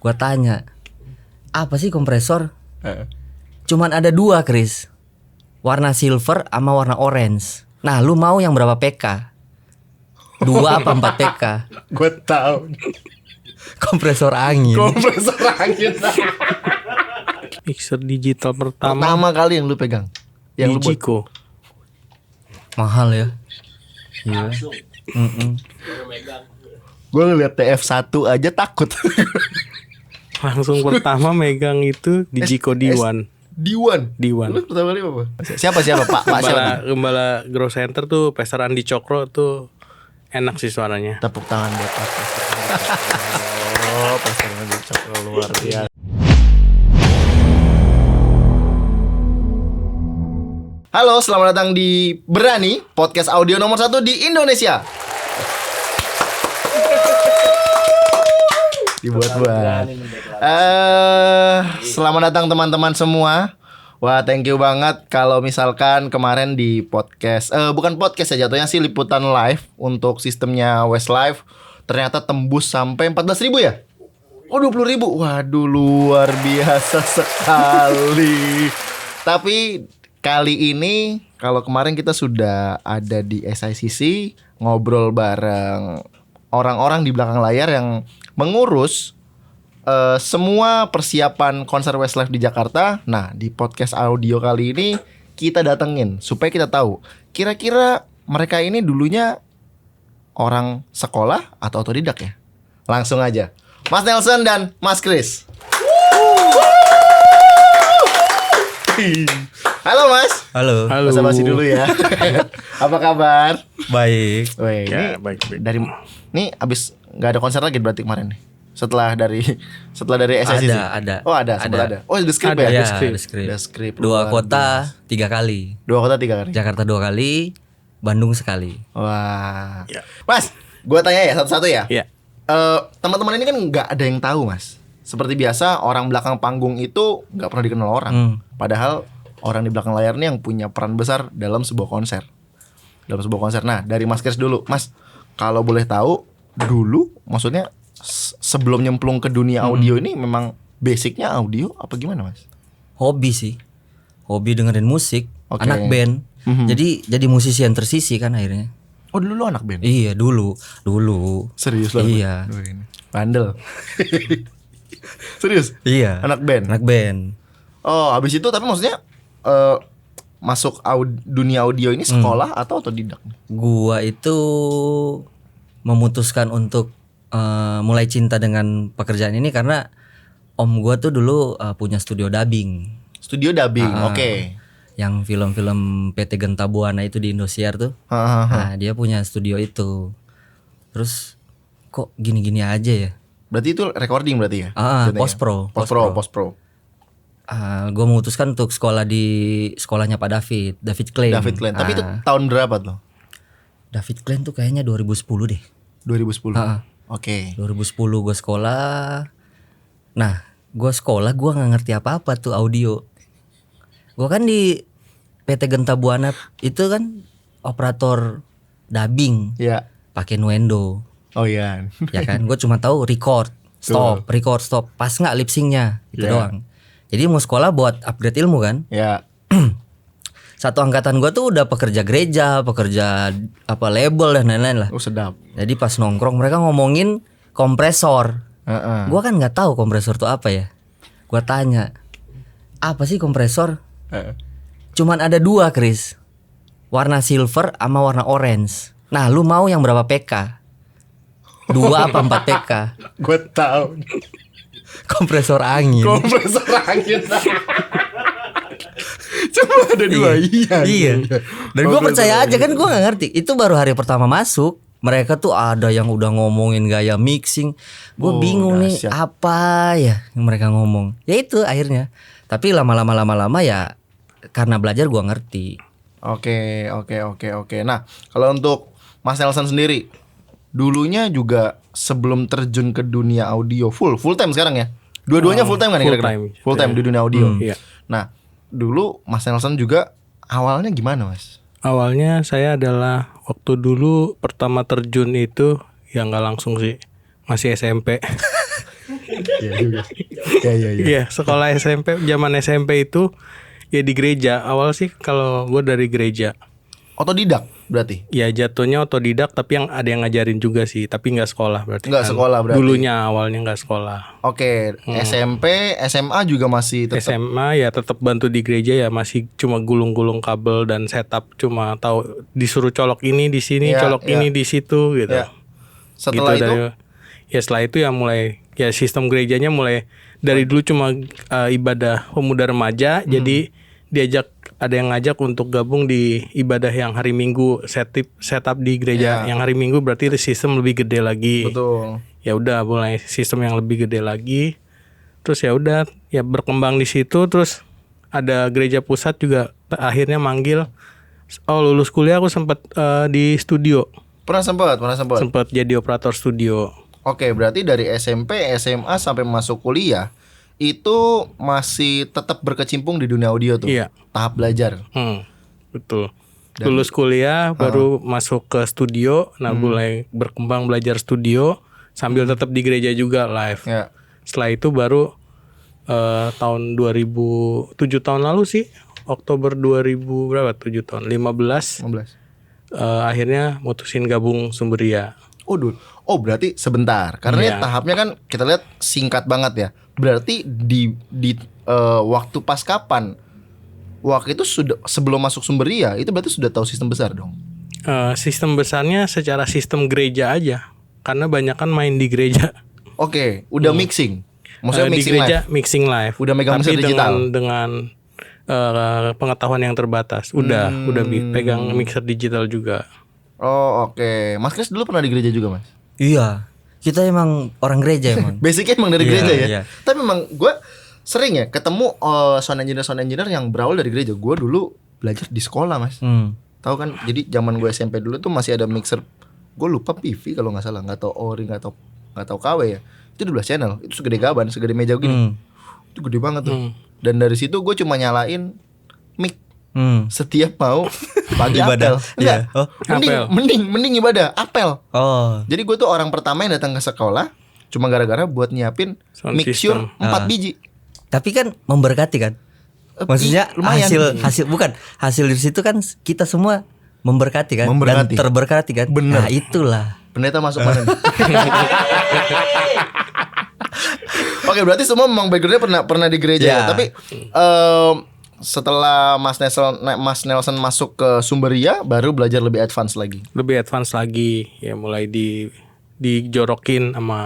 Gua tanya, apa sih kompresor? Cuman ada 2, Chris. Warna silver sama warna orange. Nah, lu mau yang berapa PK? 2 apa 4 PK? Gue tahu. Kompresor angin. Kompresor angin. Mixer digital pertama Pertama kali yang lu pegang. Yang lu buat. Digico. Mahal ya. Iya. Gue ngeliat TF1 aja takut. Langsung pertama megang itu Digico D1. D1. Lu pertama kali apa? Siapa Pak siapa? Gembala Grow Center tuh Pastor Andi Cokro tuh enak sih suaranya. Tepuk tangan buat Pastor. Oh, Pastor Andi Cokro luar biasa. Halo, selamat datang di Berani, podcast audio nomor 1 di Indonesia. Dibuat-buat. Selamat datang teman-teman semua. Wah, thank you banget kalau misalkan kemarin di podcast, bukan podcast ya jatuhnya sih, liputan live untuk sistemnya Westlife ternyata tembus sampai 14.000 ya? Oh, 20.000. Waduh, luar biasa sekali. Tapi kali ini kalau kemarin kita sudah ada di SICC ngobrol bareng orang-orang di belakang layar yang mengurus semua persiapan konser Westlife di Jakarta. Nah, di podcast audio kali ini kita datengin supaya kita tahu kira-kira mereka ini dulunya orang sekolah atau otodidak ya. Langsung aja, Mas Nelson dan Mas Chris. Halo Mas. Halo. Basa-basi dulu ya. Apa kabar? Baik. Weh, Ya, ini baik. Nih abis nggak ada konser lagi berarti kemarin nih. Setelah dari SSC. Ada. Oh, ada, sempat ada. Oh, The Script Ada, ya? Ya, Script. The Script. The Script. 2 luar kota biasa. 3 kali. 2 kota 3 kali. Jakarta 2 kali, Bandung sekali. Wah. Ya. Mas, gua tanya ya satu-satu ya. Iya. Teman-teman ini kan nggak ada yang tahu, Mas. Seperti biasa orang belakang panggung itu nggak pernah dikenal orang. Padahal orang di belakang layar ini yang punya peran besar dalam sebuah konser. Nah, dari Mas Chris dulu. Mas, kalau boleh tahu dulu maksudnya sebelum nyemplung ke dunia audio ini memang basicnya audio apa gimana, Mas? Hobi sih. Hobi dengerin musik, Oke. anak band. Jadi musisi yang tersisi kan akhirnya. Oh, dulu lu anak band? Iya, dulu. Serius lo? Iya. Bandel. Serius? Iya. Anak band? Anak band. Oh, habis itu tapi maksudnya masuk dunia audio ini sekolah atau otodidak? Gua itu memutuskan untuk mulai cinta dengan pekerjaan ini karena om gua tuh dulu punya studio dubbing. Studio dubbing, oke. Yang film-film PT Genta Buana itu di Indosiar tuh. Nah, dia punya studio itu. Terus kok gini-gini aja ya? Berarti itu recording berarti ya? Post pro. Post pro. Gue memutuskan untuk sekolah di sekolahnya Pak David Klein. Tapi itu tahun berapa tuh? David Klein tuh kayaknya 2010 deh. 2010. Oke. 2010 gue sekolah. Nah, gue sekolah gue nggak ngerti apa-apa tuh audio. Gue kan di PT Genta Buana itu kan operator dubbing. Iya. Pakai Nuendo. Oh iya. Ya kan, gue cuma tahu record, stop. Pas nggak lip syncnya itu Iya. doang. Jadi mau sekolah buat upgrade ilmu kan. Ya. Satu angkatan gue tuh udah pekerja gereja, pekerja apa label dan lain-lain lah. Oh, sedap. Jadi pas nongkrong mereka ngomongin kompresor. Gue kan nggak tahu kompresor tuh apa ya. Gue tanya, apa sih kompresor? Cuman ada 2, Chris. Warna silver sama warna orange. Nah, lu mau yang berapa PK? 2 apa 4 PK? Gue tahu. Kompresor angin. Kompresor angin. Cuma ada 2. Iya. Dan gue percaya aja kan, gue nggak ngerti. Itu baru hari pertama masuk. Mereka tuh ada yang udah ngomongin gaya mixing. Gue bingung nih dahsyat. apa ya yang mereka ngomong. Ya itu akhirnya. Tapi lama-lama ya karena belajar gue ngerti. Oke. Nah, kalau untuk Mas Nelson sendiri, dulunya juga sebelum terjun ke dunia audio full time sekarang ya? Dua-duanya full time kan? Full kira-kira? time. Full time di dunia audio. Iya. Nah, dulu Mas Nelson juga awalnya gimana, Mas? Awalnya saya adalah waktu dulu pertama terjun itu ya nggak langsung sih, masih SMP. Iya juga. Iya. Iya, sekolah SMP, zaman SMP itu ya di gereja. Awal sih kalau gue dari gereja. Otodidak berarti. Ya jatuhnya otodidak, tapi yang ada yang ngajarin juga sih, tapi nggak sekolah berarti. Nggak sekolah berarti. Dulunya awalnya nggak sekolah. Oke, SMP, SMA juga masih tetap. SMA ya tetap bantu di gereja ya, masih cuma gulung-gulung kabel dan setup, cuma tahu disuruh colok ini di sini, Iya, colok iya. ini di situ gitu. Ya. Setelah Gitu itu ya setelah itu ya mulai ya sistem gerejanya mulai dari dulu cuma ibadah pemuda remaja, jadi diajak ada yang ngajak untuk gabung di ibadah yang hari Minggu, setup di gereja yang hari Minggu, berarti sistem lebih gede lagi. betul. Ya udah mulai sistem yang lebih gede lagi. Terus ya udah ya berkembang di situ, terus ada gereja pusat juga akhirnya manggil. Oh, lulus kuliah aku sempat di studio. Pernah sempat. Sempat jadi operator studio. Oke, berarti dari SMP, SMA sampai masuk kuliah itu masih tetap berkecimpung di dunia audio tuh. Iya. Tahap belajar. Betul. Lulus kuliah baru masuk ke studio, nah mulai berkembang belajar studio sambil tetap di gereja juga live. Ya. Setelah itu baru tahun 2007 tahun lalu sih, Oktober 2000 berapa? 7 tahun, 15. 15. Akhirnya mutusin gabung Sumberia. Oh, berarti sebentar. Karena Iya. tahapnya kan kita lihat singkat banget ya. Berarti di waktu pas kapan? Waktu itu sudah sebelum masuk Sumberia, itu berarti sudah tahu sistem besar dong. Sistem besarnya secara sistem gereja aja, karena banyak kan main di gereja. Oke, udah mixing. Maksudnya Di mixing gereja live. mixing live. Udah megang tapi mesin digital. dengan pengetahuan yang terbatas. Udah pegang mixer digital juga. Oh, oke. Mas Kris dulu pernah di gereja juga, Mas? Iya, kita emang orang gereja emang. Basicnya emang dari Iya, gereja ya. iya. Tapi memang gue sering ya ketemu sound engineer yang berawal dari gereja. Gue dulu belajar di sekolah, Mas. Tahu kan? Jadi zaman gue SMP dulu tuh masih ada mixer. Gue lupa PV kalau nggak salah, nggak tahu ori, nggak tahu KW ya. Itu 12 channel. Itu segede gaban, segede meja gini. Itu gede banget tuh. Dan dari situ gue cuma nyalain mic setiap mau pagi Ibadah. apel. Enggak. Iya. Oh. Mending ibadah apel. Oh, Jadi gue tuh orang pertama yang datang ke sekolah cuma gara-gara buat nyiapin Sound mixture system. 4 biji. tapi kan memberkati kan? Maksudnya Lumayan. hasil dari situ kan kita semua memberkati kan? Memberkati. Dan terberkati kan? Bener. Nah, itulah. Pendeta masuk mana nih? Oke, berarti semua memang backgroundnya pernah di gereja ya. Ya. Tapi setelah Mas Nelson masuk ke Sumberia, baru belajar lebih advance lagi. Lebih advance lagi, ya mulai dijorokin sama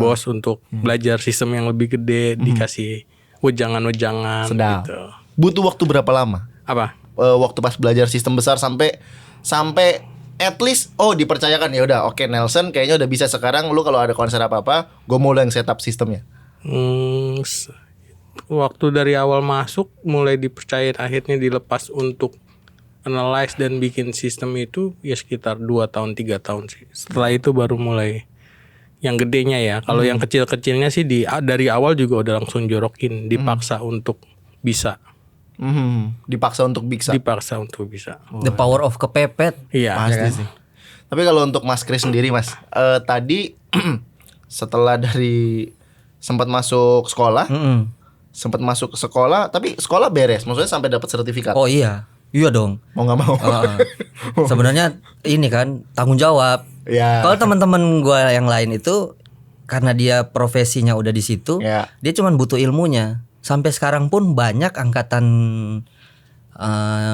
bos untuk belajar sistem yang lebih gede, dikasih wejangan-wejangan Sedap. gitu. Butuh waktu berapa lama? Apa? Waktu pas belajar sistem besar sampai at least dipercayakan ya udah oke, Nelson kayaknya udah bisa sekarang, lu kalau ada konser apa-apa gue mau yang setup sistemnya. Waktu dari awal masuk mulai dipercayain, akhirnya dilepas untuk analyze dan bikin sistem itu ya sekitar 2 tahun 3 tahun sih. Setelah itu baru mulai yang gedenya ya. Kalau yang kecil-kecilnya sih dari awal juga udah langsung jorokin, dipaksa untuk bisa. Dipaksa untuk bisa. Dipaksa untuk bisa. The power of kepepet. Iya. Pasti sih. Tapi kalau untuk Mas Kris sendiri, Mas, tadi setelah dari sempat masuk sekolah, tapi sekolah beres, maksudnya sampai dapat sertifikat. Oh iya dong. Mau nggak mau? Sebenarnya ini kan tanggung jawab. Ya. Kalau teman-teman gue yang lain itu karena dia profesinya udah di situ, Ya. dia cuman butuh ilmunya. Sampai sekarang pun banyak angkatan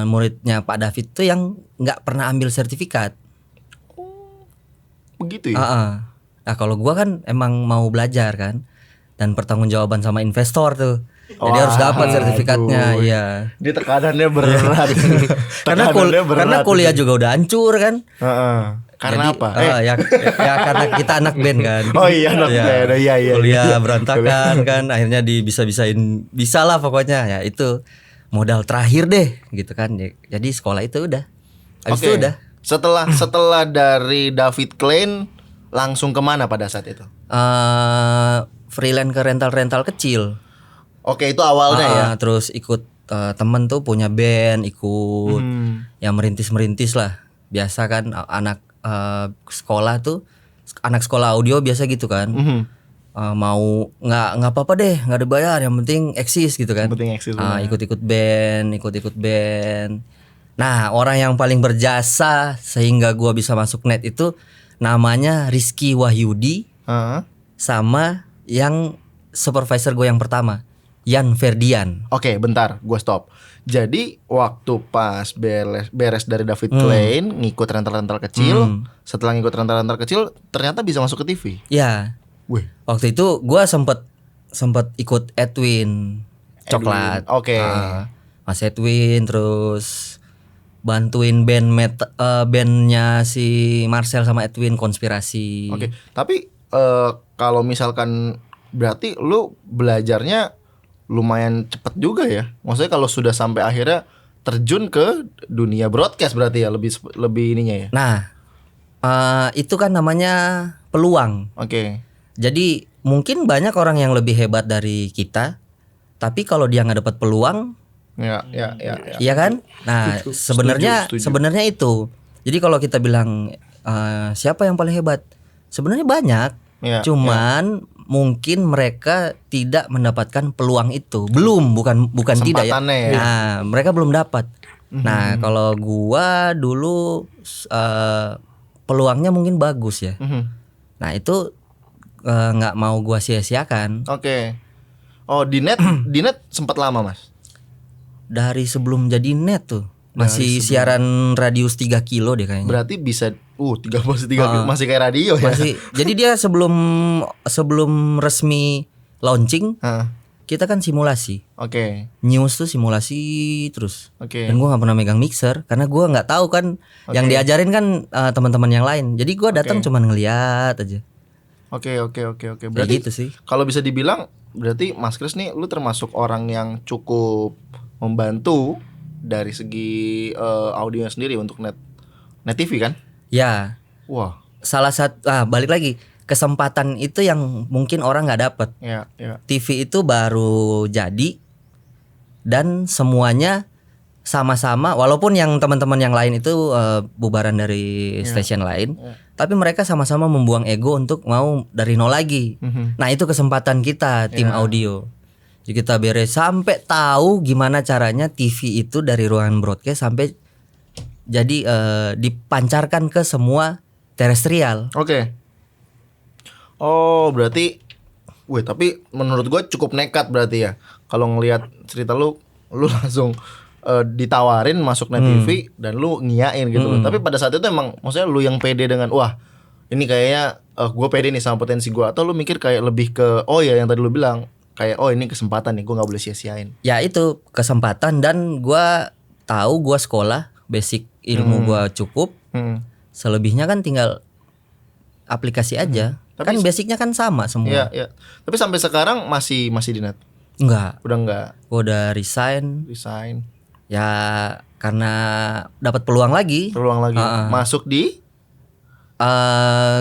muridnya Pak David tuh yang nggak pernah ambil sertifikat. Begitu ya. Nah kalau gue kan emang mau belajar kan, dan pertanggungjawaban sama investor tuh. Jadi harus dapat sertifikatnya, iya. Ini tekanannya berat. Karena kuliah juga udah hancur kan. Karena Jadi, apa? Ya karena kita anak band kan. Oh iya, anak band. Iya. Kuliah berantakan kan, akhirnya bisa-bisain, bisa lah pokoknya. Ya itu modal terakhir deh gitu kan. Jadi sekolah itu udah. Habis itu udah. Setelah dari David Klein langsung kemana pada saat itu? Freelance ke rental kecil. Oke, itu awalnya ya. Terus ikut temen tuh punya band, ikut yang merintis lah. Biasa kan anak sekolah tuh, anak sekolah audio biasa gitu kan. mau nggak apa-apa deh, nggak dibayar, yang penting eksis gitu kan. Yang penting eksis, benar. Ikut-ikut band. Nah, orang yang paling berjasa sehingga gua bisa masuk net itu namanya Rizky Wahyudi, sama yang supervisor gue yang pertama, Yan Ferdian. Oke, bentar, gue stop. Jadi waktu pas beres dari David Klein, ngikut rental-rental kecil, setelah ngikut rental-rental kecil, ternyata bisa masuk ke TV. Ya. Wih. Waktu itu gue sempet ikut Edwin Coklat. Oke. Mas Edwin, terus bantuin bandnya si Marcel sama Edwin, Konspirasi. Oke. Tapi kalau misalkan berarti lu belajarnya lumayan cepet juga ya. Maksudnya kalau sudah sampai akhirnya terjun ke dunia broadcast berarti ya lebih ininya ya. Nah, itu kan namanya peluang. Oke. Jadi mungkin banyak orang yang lebih hebat dari kita, tapi kalau dia nggak dapat peluang, Ya. iya kan? Nah, sebenarnya itu. Jadi kalau kita bilang siapa yang paling hebat, sebenarnya banyak. Ya, Cuman mungkin mereka tidak mendapatkan peluang itu. bukan tidak ya. Kesempatannya ya. Nah, mereka belum dapat. Nah, kalau gua dulu peluangnya mungkin bagus ya. Nah, itu nggak mau gua sia-siakan. Oke. Oh, di net sempat lama, Mas. Dari sebelum jadi net tuh masih siaran radius 3 kilo deh kayaknya. Berarti bisa 3 kilo masih kayak radio ya. Masih. Jadi dia sebelum resmi launching, kita kan simulasi. Oke. News tuh simulasi terus. Oke. Dan gua nggak pernah megang mixer karena gua nggak tahu kan. Yang diajarin kan teman-teman yang lain. Jadi gua datang cuman ngeliat aja. Oke. Berarti Berarti gitu sih. kalau bisa dibilang berarti Mas Kris nih lu termasuk orang yang cukup membantu dari segi audionya sendiri untuk net TV kan? Ya. Wah. Salah satu balik lagi, kesempatan itu yang mungkin orang nggak dapet. Ya. TV itu baru jadi dan semuanya sama-sama, walaupun yang teman-teman yang lain itu bubaran dari stasiun lain, tapi mereka sama-sama membuang ego untuk mau dari nol lagi. Nah, itu kesempatan kita tim audio. Jadi kita beres sampai tahu gimana caranya TV itu dari ruangan broadcast sampai jadi dipancarkan ke semua terestrial. Oke. Oh, berarti tapi menurut gue cukup nekat berarti ya. Kalau ngelihat cerita lu langsung ditawarin masuk net TV dan lu ngiyain gitu loh. Tapi pada saat itu emang maksudnya lu yang pede dengan wah, ini kayaknya gue pede nih sama potensi gue, atau lu mikir kayak lebih ke yang tadi lu bilang kayak ini kesempatan nih, gue nggak boleh sia-siain. Ya itu kesempatan, dan gue tahu gue sekolah basic ilmu gue cukup. Selebihnya kan tinggal aplikasi aja. Kan basicnya kan sama semua. Iya. Tapi sampai sekarang masih di net? Enggak. Udah enggak? Gue udah resign. Ya karena dapat peluang lagi. Masuk di?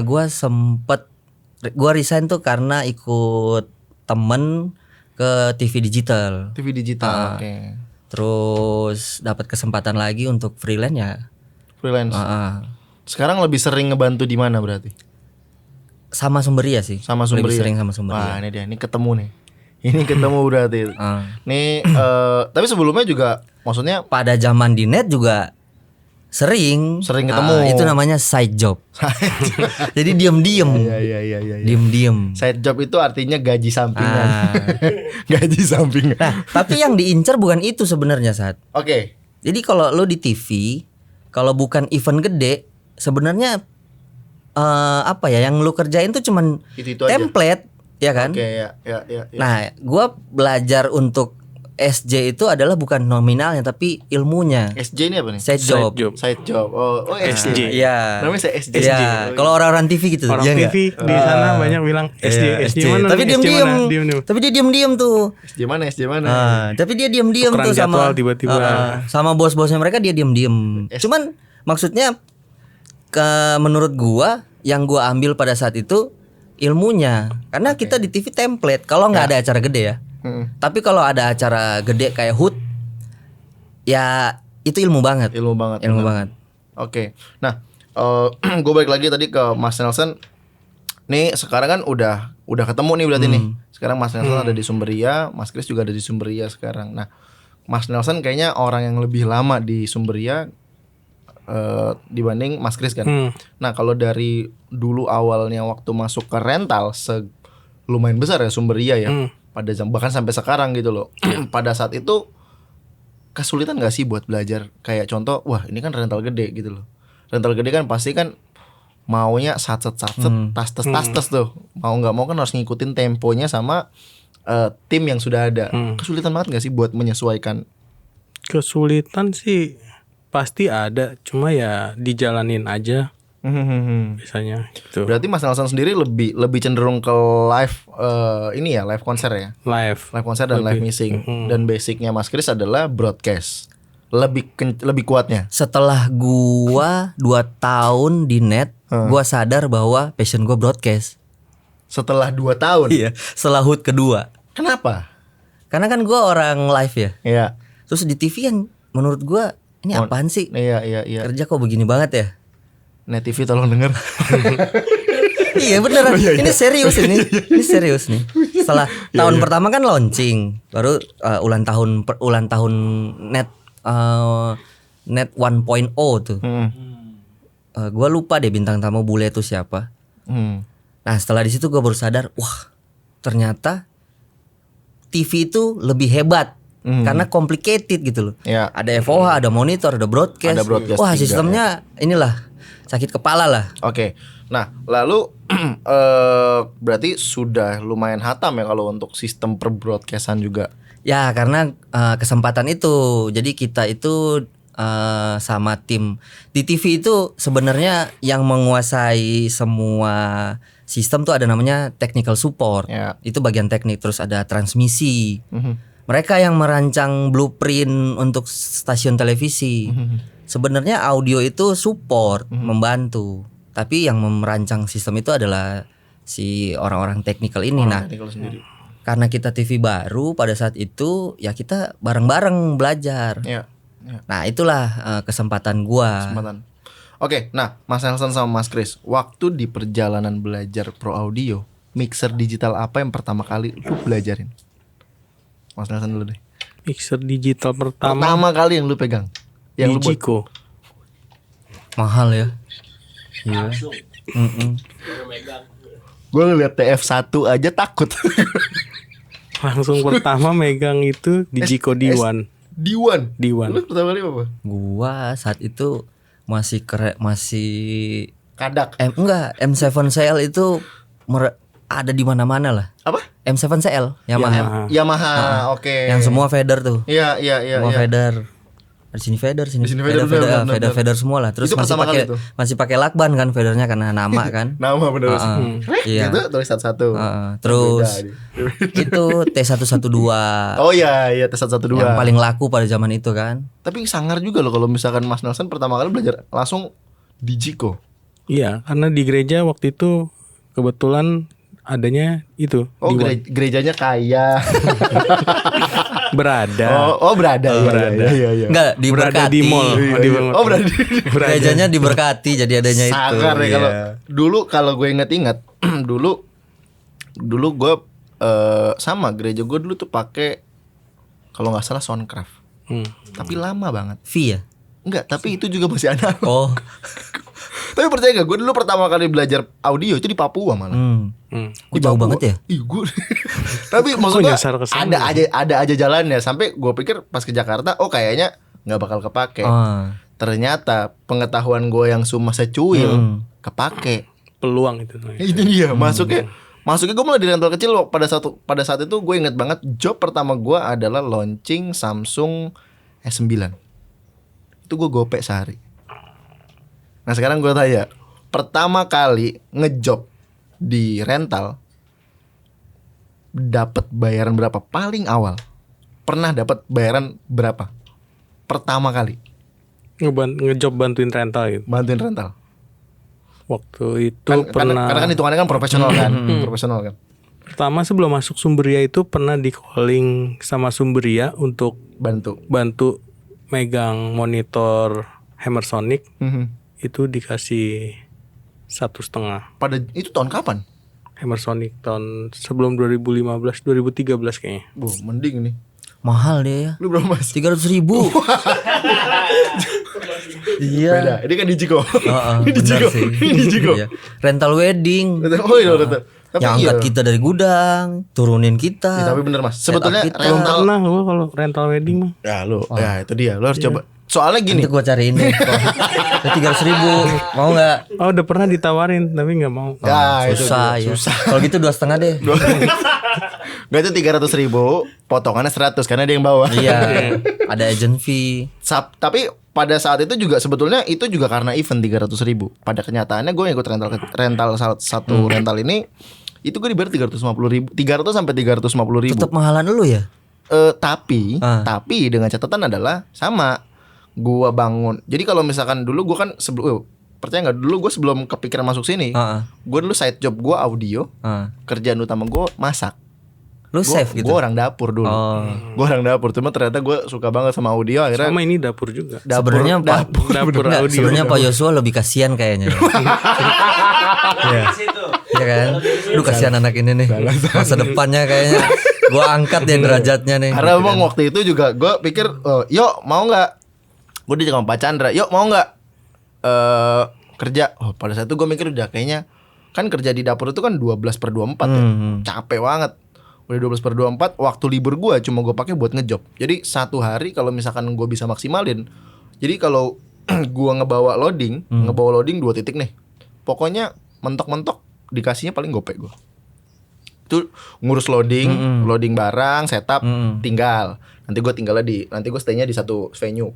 Gue resign tuh karena ikut temen ke TV digital. Oke. Terus dapat kesempatan lagi untuk freelance ya. Sekarang lebih sering ngebantu di mana berarti? Sama Sumberia sih. Lebih sering sama Sumberia. Wah, ini dia, ini ketemu nih. Ini ketemu berarti. Nih, tapi sebelumnya juga maksudnya pada zaman di net juga sering ketemu. Itu namanya side job. Jadi diem-diem. Iya. Diem-diem. Side job itu artinya gaji sampingan. Gaji sampingan. Nah, tapi yang diincar bukan itu sebenarnya, Sat. Oke. Jadi kalau lo di TV, kalau bukan event gede, sebenarnya yang lo kerjain tuh cuman itu template, ya kan? Oke, ya. Nah, gua belajar untuk SJ itu adalah bukan nominalnya tapi ilmunya. SJ ini apa nih? Side job. Oh, SJ. Iya. Namanya SJ. Iya. Kalau orang-orang TV gitu. Orang TV di sana banyak bilang SJ mana? Tapi diam-diam. Tapi dia diam-diam tuh. SJ mana? Tapi dia diam-diam tuh sama tiba-tiba. Sama bos-bosnya mereka, dia diam-diam. Cuman maksudnya menurut gua yang gua ambil pada saat itu ilmunya. Karena kita di TV template kalau nggak ada acara gede ya. Tapi kalau ada acara gede kayak HUT, ya itu ilmu banget. Ilmu banget. Oke. Nah, gue balik lagi tadi ke Mas Nelson. Nih sekarang kan udah udah ketemu nih berarti nih. Sekarang Mas Nelson ada di Sumberia, Mas Kris juga ada di Sumberia sekarang. Nah, Mas Nelson kayaknya orang yang lebih lama di Sumberia dibanding Mas Kris kan. Nah, kalau dari dulu awalnya waktu masuk ke rental lumayan besar ya Sumberia ya. Bahkan sampai sekarang gitu loh. Pada saat itu kesulitan gak sih buat belajar? Kayak contoh, wah ini kan rental gede gitu loh. Rental gede kan pasti kan maunya satset tas tuh. Mau nggak mau kan harus ngikutin temponya sama tim yang sudah ada. Kesulitan banget gak sih buat menyesuaikan? Kesulitan sih pasti ada, cuma ya dijalanin aja. Biasanya gitu. Berarti Mas Nelson sendiri lebih cenderung ke live live konser ya. Live Konser dan live mixing. Dan basicnya Mas Kris adalah broadcast. Lebih kuatnya. Setelah gua 2 tahun di net, gua sadar bahwa passion gua broadcast. Setelah 2 tahun. Iya, setelah HUT kedua. Kenapa? Karena kan gua orang live ya. Iya. Terus di TV kan menurut gua ini apaan sih? Iya. Kerja kok begini banget ya? Net TV tolong denger. Iya beneran. Ini serius ini. Ini serius nih. Setelah tahun pertama kan launching, baru ulang tahun net 1.0 tuh. Gua lupa deh bintang tamu bule itu siapa. Nah, setelah di situ gua baru sadar, wah, ternyata TV itu lebih hebat. Karena complicated gitu loh. Ya. Ada FOH, ada monitor, ada broadcast. Wah, juga, sistemnya inilah sakit kepala lah. Oke. Nah, lalu berarti sudah lumayan hatam ya kalau untuk sistem perbroadcastan juga. Ya, karena kesempatan itu. Jadi kita itu sama tim di TV itu sebenarnya yang menguasai semua sistem tuh ada namanya technical support. Ya. Itu bagian teknik, terus ada transmisi. Mereka yang merancang blueprint untuk stasiun televisi. Sebenarnya audio itu support, membantu. Tapi yang merancang sistem itu adalah si orang-orang teknikal ini. Nah, Sendiri. karena kita TV baru pada saat itu, ya kita bareng-bareng belajar. Ya. Nah, itulah kesempatan gua. Oke, nah Mas Nelson sama Mas Kris, waktu di perjalanan belajar pro audio, mixer digital apa yang pertama kali lu belajarin? Mas Nelson dulu deh. Mixer digital pertama Kali yang lu pegang, yang lu buat. Digico. Mahal ya. Iya. Gue ngeliat TF1 aja takut. Langsung pertama megang itu Digico D1. D1. Lu pertama kali apa? Gua saat itu masih Kadak. enggak, M7CL itu ada di mana-mana lah. Apa? M7CL Yamaha. Yamaha. Oke. Yang semua fader tuh. Iya. Semua fader. Di sini fader, Di sini fader, fader semua lah. Terus itu masih pakai lakban kan fadernya karena nama kan. Nama bener. Iya. Itu tulis satu. Terus itu T112. Oh iya T112. Yang paling laku pada zaman itu kan. Tapi sangar juga loh kalau misalkan Mas Nelson pertama kali belajar langsung Digico. Iya, karena di gereja waktu itu kebetulan adanya itu. Oh, gerejanya kaya. Berada. Oh, berada. Iya. Enggak, Berada di mall. Oh, berada. Gerejanya diberkati jadi adanya itu. Sangar ya kalau gue inget-inget dulu gue sama gereja gue dulu tuh pakai kalau nggak salah Soundcraft. Tapi lama banget. V ya? Enggak, tapi itu juga masih analog. Oh. Tapi percaya gak, gue dulu pertama kali belajar audio itu di Papua malah. Kok jauh banget ya? Ih, gue. Tapi maksudnya ada aja jalannya. Sampai gue pikir pas ke Jakarta, oh kayaknya nggak bakal kepake. Ternyata pengetahuan gue yang cuma secuil kepake. Peluang itu. Itu dia. Masuknya gue mulai di rental kecil. Pada saat itu gue inget banget job pertama gue adalah launching Samsung S9. Itu gue gopek sehari. Nah sekarang gue tanya, pertama kali ngejob di rental dapat bayaran berapa? Paling awal pernah dapat bayaran berapa? Pertama kali ngejob bantuin rental gitu. Bantuin rental. Waktu itu pernah. Karena kan hitungannya kan profesional kan. Profesional kan. Pertama sebelum masuk Sumberia itu pernah di calling sama Sumberia untuk bantu megang monitor Hammersonic. Itu dikasih 1,5. Pada itu tahun kapan? Hammersonic tahun sebelum 2015 2013 kayaknya. Mending nih. Mahal dia ya. Lu berapa Mas? 300.000. Iya. Beda. Ini kan Digico. Ini Benar Digico. sih. Ini Digico. Iya. Rental wedding. Oh iya betul. Tapi Yang angkat kita dari gudang, turunin kita. Ya, tapi bener Mas. Sebetulnya Setup kita. Belum rental. pernah gua kalau rental wedding mah. Ya lu. Ya itu dia. Lu harus coba. Soalnya gini. Nanti gua cariin deh. 300.000. Mau nggak? Oh, udah pernah ditawarin tapi nggak mau. Ya itu Susah dia. ya. Kalau gitu 2,5 deh. Gak itu 300.000, potongannya 100 karena dia yang bawa. Iya. Ada agent fee. Tapi pada saat itu juga sebetulnya itu juga karena event 300.000. Pada kenyataannya gue ikut rental satu rental ini itu gue dibayar 350.000, 300 sampai 350.000. Tetap mahalan lu ya? Tapi dengan catatan adalah sama. Gua bangun. Jadi kalau misalkan dulu gue kan percaya nggak, dulu gue sebelum kepikiran masuk sini, gue dulu side job gue audio, kerjaan utama gue masak. Lu save gitu? Gue orang dapur dulu. Gue orang dapur. Cuma ternyata gue suka banget sama audio. Akhirnya Sama ini dapur juga. Sebenarnya dapur Enggak, audio. sebenarnya Pak Yosua lebih kasihan kayaknya. Iya. Iya kan? Lu kasihan anak ini nih. Masa depannya kayaknya gua angkat deh derajatnya nih. Karena emang waktu itu juga gue pikir, yuk mau nggak? Gue di sama Pak Chandra, yuk mau nggak kerja? Pada saat itu gue mikir udah kayaknya kan kerja di dapur itu kan 12/24 ya, capek banget. Udah 12/24, waktu libur gue cuma gue pakai buat ngejob. Jadi satu hari kalau misalkan gue bisa maksimalin, jadi kalau gue ngebawa loading 2 titik nih, pokoknya mentok-mentok dikasihnya paling gopek gue. Itu ngurus loading barang, setup, tinggal. Nanti gue stay-nya di satu venue.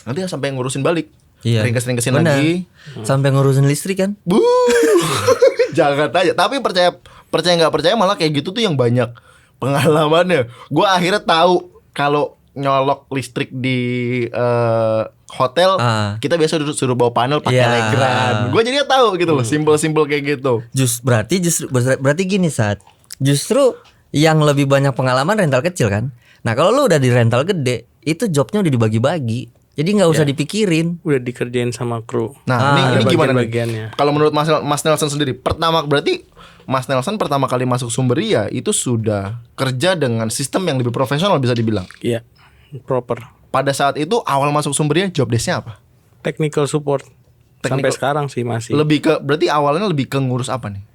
Nanti sampai ngurusin balik. Iya. Ringkesin lagi. Sampai ngurusin listrik kan? Jangan tanya. Tapi percaya nggak percaya malah kayak gitu tuh yang banyak pengalamannya. Gue akhirnya tahu kalau nyolok listrik di hotel, kita biasa suruh bawa panel pakai Legrand. Gue jadinya tahu gitu loh, simple kayak gitu. Berarti gini Sat. Justru yang lebih banyak pengalaman rental kecil kan. Nah kalau lu udah di rental gede, itu jobnya udah dibagi-bagi. Jadi nggak usah dipikirin. Udah dikerjain sama kru. Nah ini gimana bagian-bagiannya. nih? Kalau menurut Mas Nelson sendiri, berarti Mas Nelson pertama kali masuk Sumberia itu sudah kerja dengan sistem yang lebih profesional bisa dibilang. Iya, proper. Pada saat itu awal masuk Sumberia job desk-nya apa? Technical support. Sampai sekarang sih masih. Berarti awalnya lebih ke ngurus apa nih?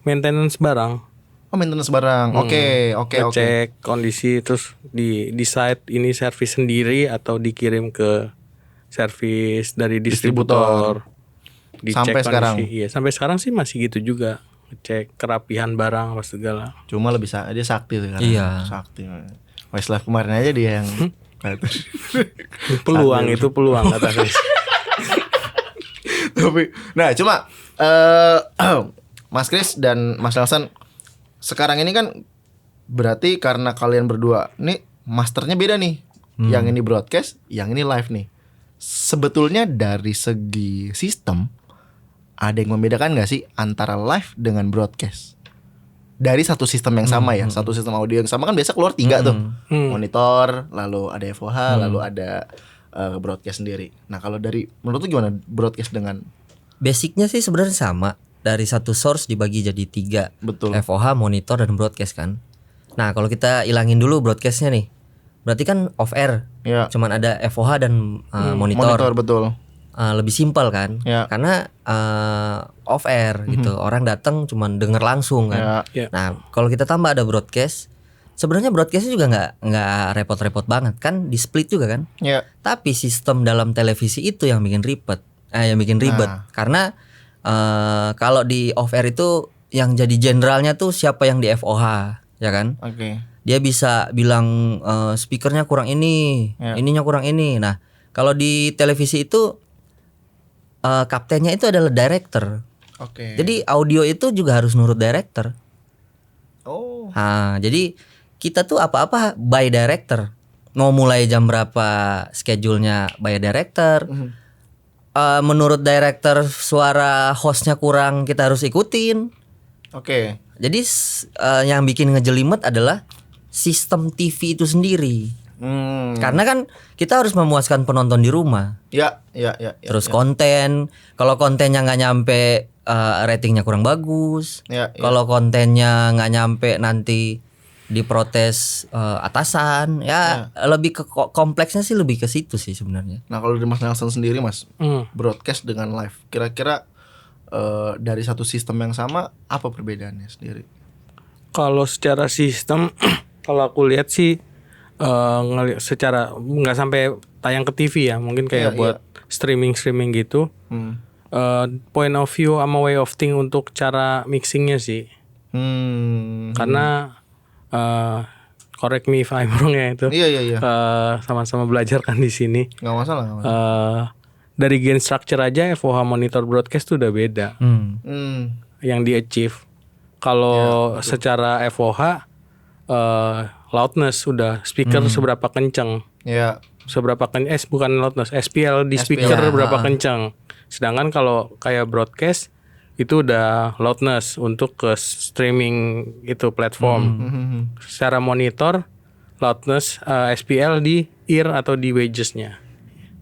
Maintenance barang. Oh, maintenance barang. Oke. Cek kondisi, terus di site ini servis sendiri atau dikirim ke servis dari distributor. Dicek Sampai kondisi. sekarang. Iya, sampai sekarang sih masih gitu juga. Cek kerapihan barang apa segala. Cuma lebih dia sakti sekarang. Iya. Sakti. Westlife kemarin aja dia yang peluang kata Chris. Tapi cuma Mas Chris dan Mas Nelson sekarang ini kan berarti karena kalian berdua nih masternya beda nih. Yang ini broadcast, yang ini live nih. Sebetulnya dari segi sistem ada yang membedakan gak sih antara live dengan broadcast? Dari satu sistem yang sama ya, satu sistem audio yang sama kan biasa keluar 3 tuh. Monitor, lalu ada FOH, lalu ada broadcast sendiri. Nah, kalau menurut lu gimana broadcast dengan Basicnya sih sebenarnya sama. Dari satu source dibagi jadi 3. Betul. FOH, monitor, dan broadcast kan. Nah kalau kita ilangin dulu broadcastnya nih, berarti kan off air. Ya. Cuman ada FOH dan monitor. Monitor betul. Lebih simpel kan. Ya. Karena off air gitu. Orang datang cuman denger langsung kan. Ya. Nah kalau kita tambah ada broadcast, sebenarnya broadcastnya juga nggak repot-repot banget kan, di split juga kan. Ya. Tapi sistem dalam televisi itu yang bikin ribet. Karena kalau di off air itu yang jadi jenderalnya tuh siapa yang di FOH, ya kan? Oke. Dia bisa bilang speakernya kurang ini, ininya kurang ini. Nah, kalau di televisi itu kaptennya itu adalah director. Oke. Jadi audio itu juga harus nurut director. Oh. Nah, jadi kita tuh apa-apa by director. Mau mulai jam berapa schedule-nya by director. Menurut director suara hostnya kurang, kita harus ikutin. Oke. Jadi yang bikin ngejelimet adalah sistem TV itu sendiri. Karena kan kita harus memuaskan penonton di rumah. Ya. Terus konten, kalau kontennya nggak nyampe ratingnya kurang bagus. Ya, ya. Kalau kontennya nggak nyampe nanti diprotes atasan. Ya lebih ke kompleksnya sih lebih ke situ sih sebenarnya. Nah kalau dari Mas Nelson sendiri Mas, broadcast dengan live, kira-kira dari satu sistem yang sama apa perbedaannya sendiri? Kalau secara sistem, kalau aku lihat sih ngelihat secara nggak sampai tayang ke TV ya, mungkin kayak buat streaming gitu. Point of view sama way of think untuk cara mixingnya sih. Karena correct me if I'm wrong ya itu. Iya. Sama-sama belajar kan di sini. Nggak masalah. Dari gain structure aja FOH monitor broadcast tuh udah beda. Yang di achieve. Kalau secara FOH loudness udah speaker seberapa kenceng. Iya. Bukan loudness, SPL di speaker berapa kenceng. Sedangkan kalau kayak broadcast itu udah loudness untuk ke streaming itu platform. Secara monitor loudness SPL di ear atau di wedges-nya.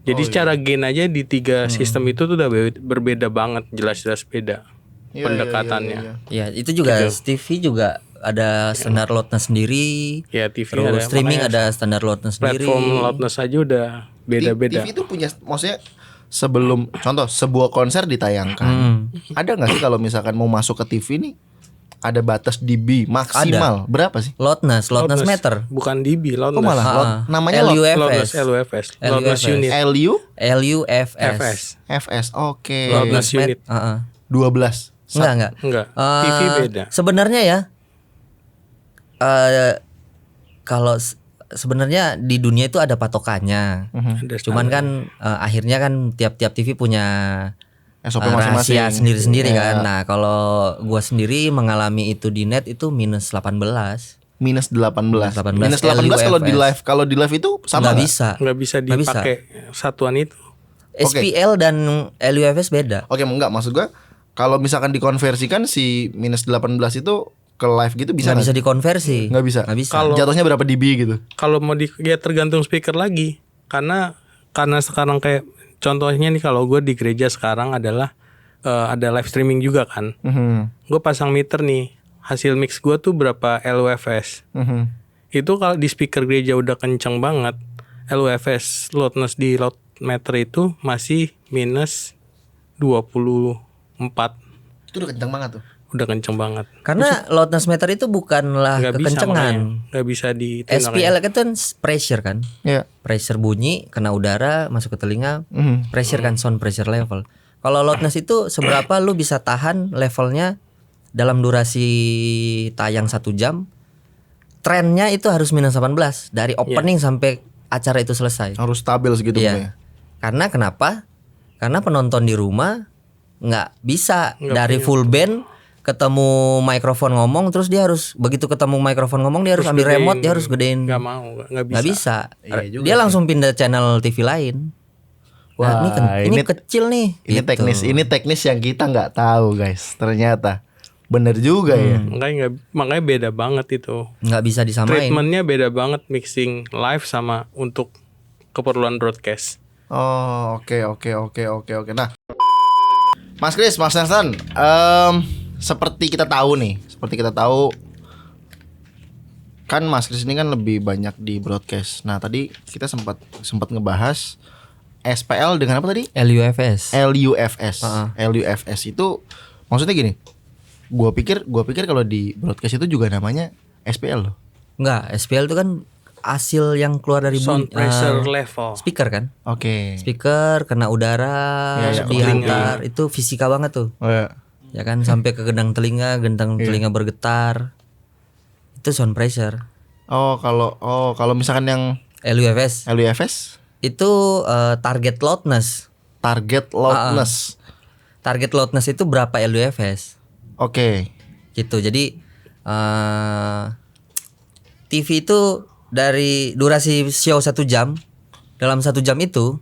Jadi secara gain aja di 3 sistem itu tuh udah berbeda banget, jelas-jelas beda pendekatannya. Ya itu juga TV juga ada standar loudness sendiri. Ya TV terus ada, streaming ada standar loudness sendiri. Platform loudness aja udah beda-beda. TV itu punya, maksudnya sebelum contoh sebuah konser ditayangkan, ada nggak sih kalau misalkan mau masuk ke TV nih ada batas dB maksimal berapa sih? Loudness meter. Bukan dB, loudness. Oh malah namanya loudness loudness unit. LUFS. FS. Oke. Loudness unit. 12. Enggak. TV beda. Sebenarnya ya kalau sebenarnya di dunia itu ada patokannya. Cuman kan akhirnya kan tiap-tiap TV punya SOP rahasia masing-masing sendiri-sendiri kan. Nah, kalau gua sendiri mengalami itu di net itu minus 18. Minus 18. 18 Minus 18 kalau di live itu sama nggak bisa dipakai satuan itu. SPL dan LUFS beda. Oke, enggak, maksud gua kalau misalkan dikonversikan si minus 18 itu ke live gitu bisa nggak bisa dikonversi. Nggak bisa. Jatuhnya berapa dB gitu? Kalau mau ya tergantung speaker lagi. Karena sekarang kayak contohnya nih kalau gue di gereja sekarang adalah ada live streaming juga kan. Gue pasang meter nih, hasil mix gue tuh berapa LUFS. Itu kalau di speaker gereja udah kenceng banget, LUFS loudness di loud meter itu masih minus 24. Itu udah kenceng banget tuh. Udah kenceng banget. Karena loudness meter itu bukanlah kekencengan. Gak bisa di SPL kan pressure kan. Iya. Pressure bunyi kena udara masuk ke telinga. Pressure kan sound pressure level. Kalau loudness itu seberapa lu bisa tahan levelnya dalam durasi tayang 1 jam. Trennya itu harus minus 18 dari opening sampai acara itu selesai. Harus stabil segitu ya. Karena kenapa? Karena penonton di rumah nggak bisa dari full band ketemu mikrofon ngomong terus dia harus begitu ketemu mikrofon ngomong dia harus ambil remote, dia harus gedein. Nggak bisa. Iya juga dia langsung pindah channel TV lain. Wah, ini kecil nih. Ini gitu. teknis yang kita nggak tahu guys. Ternyata bener juga ya. Makanya beda banget itu. Nggak bisa disamain. Treatmentnya beda banget mixing live sama untuk keperluan broadcast. Oh oke. Nah, Mas Kris, Mas Nelson, seperti kita tahu kan Mas Kris ini kan lebih banyak di broadcast. Nah tadi kita sempat ngebahas SPL dengan apa tadi? LUFS. LUFS itu maksudnya gini. Gua pikir kalau di broadcast itu juga namanya SPL loh. Enggak, SPL itu kan hasil yang keluar dari sound pressure level. Speaker kan? Oke. Speaker kena udara dihantar itu fisika banget tuh. Ya kan sampai ke gendang telinga bergetar. Itu sound pressure. Kalau misalkan yang LUFS itu target loudness. Target loudness itu berapa LUFS? Oke. Gitu. Jadi TV itu dari durasi show 1 jam, dalam 1 jam itu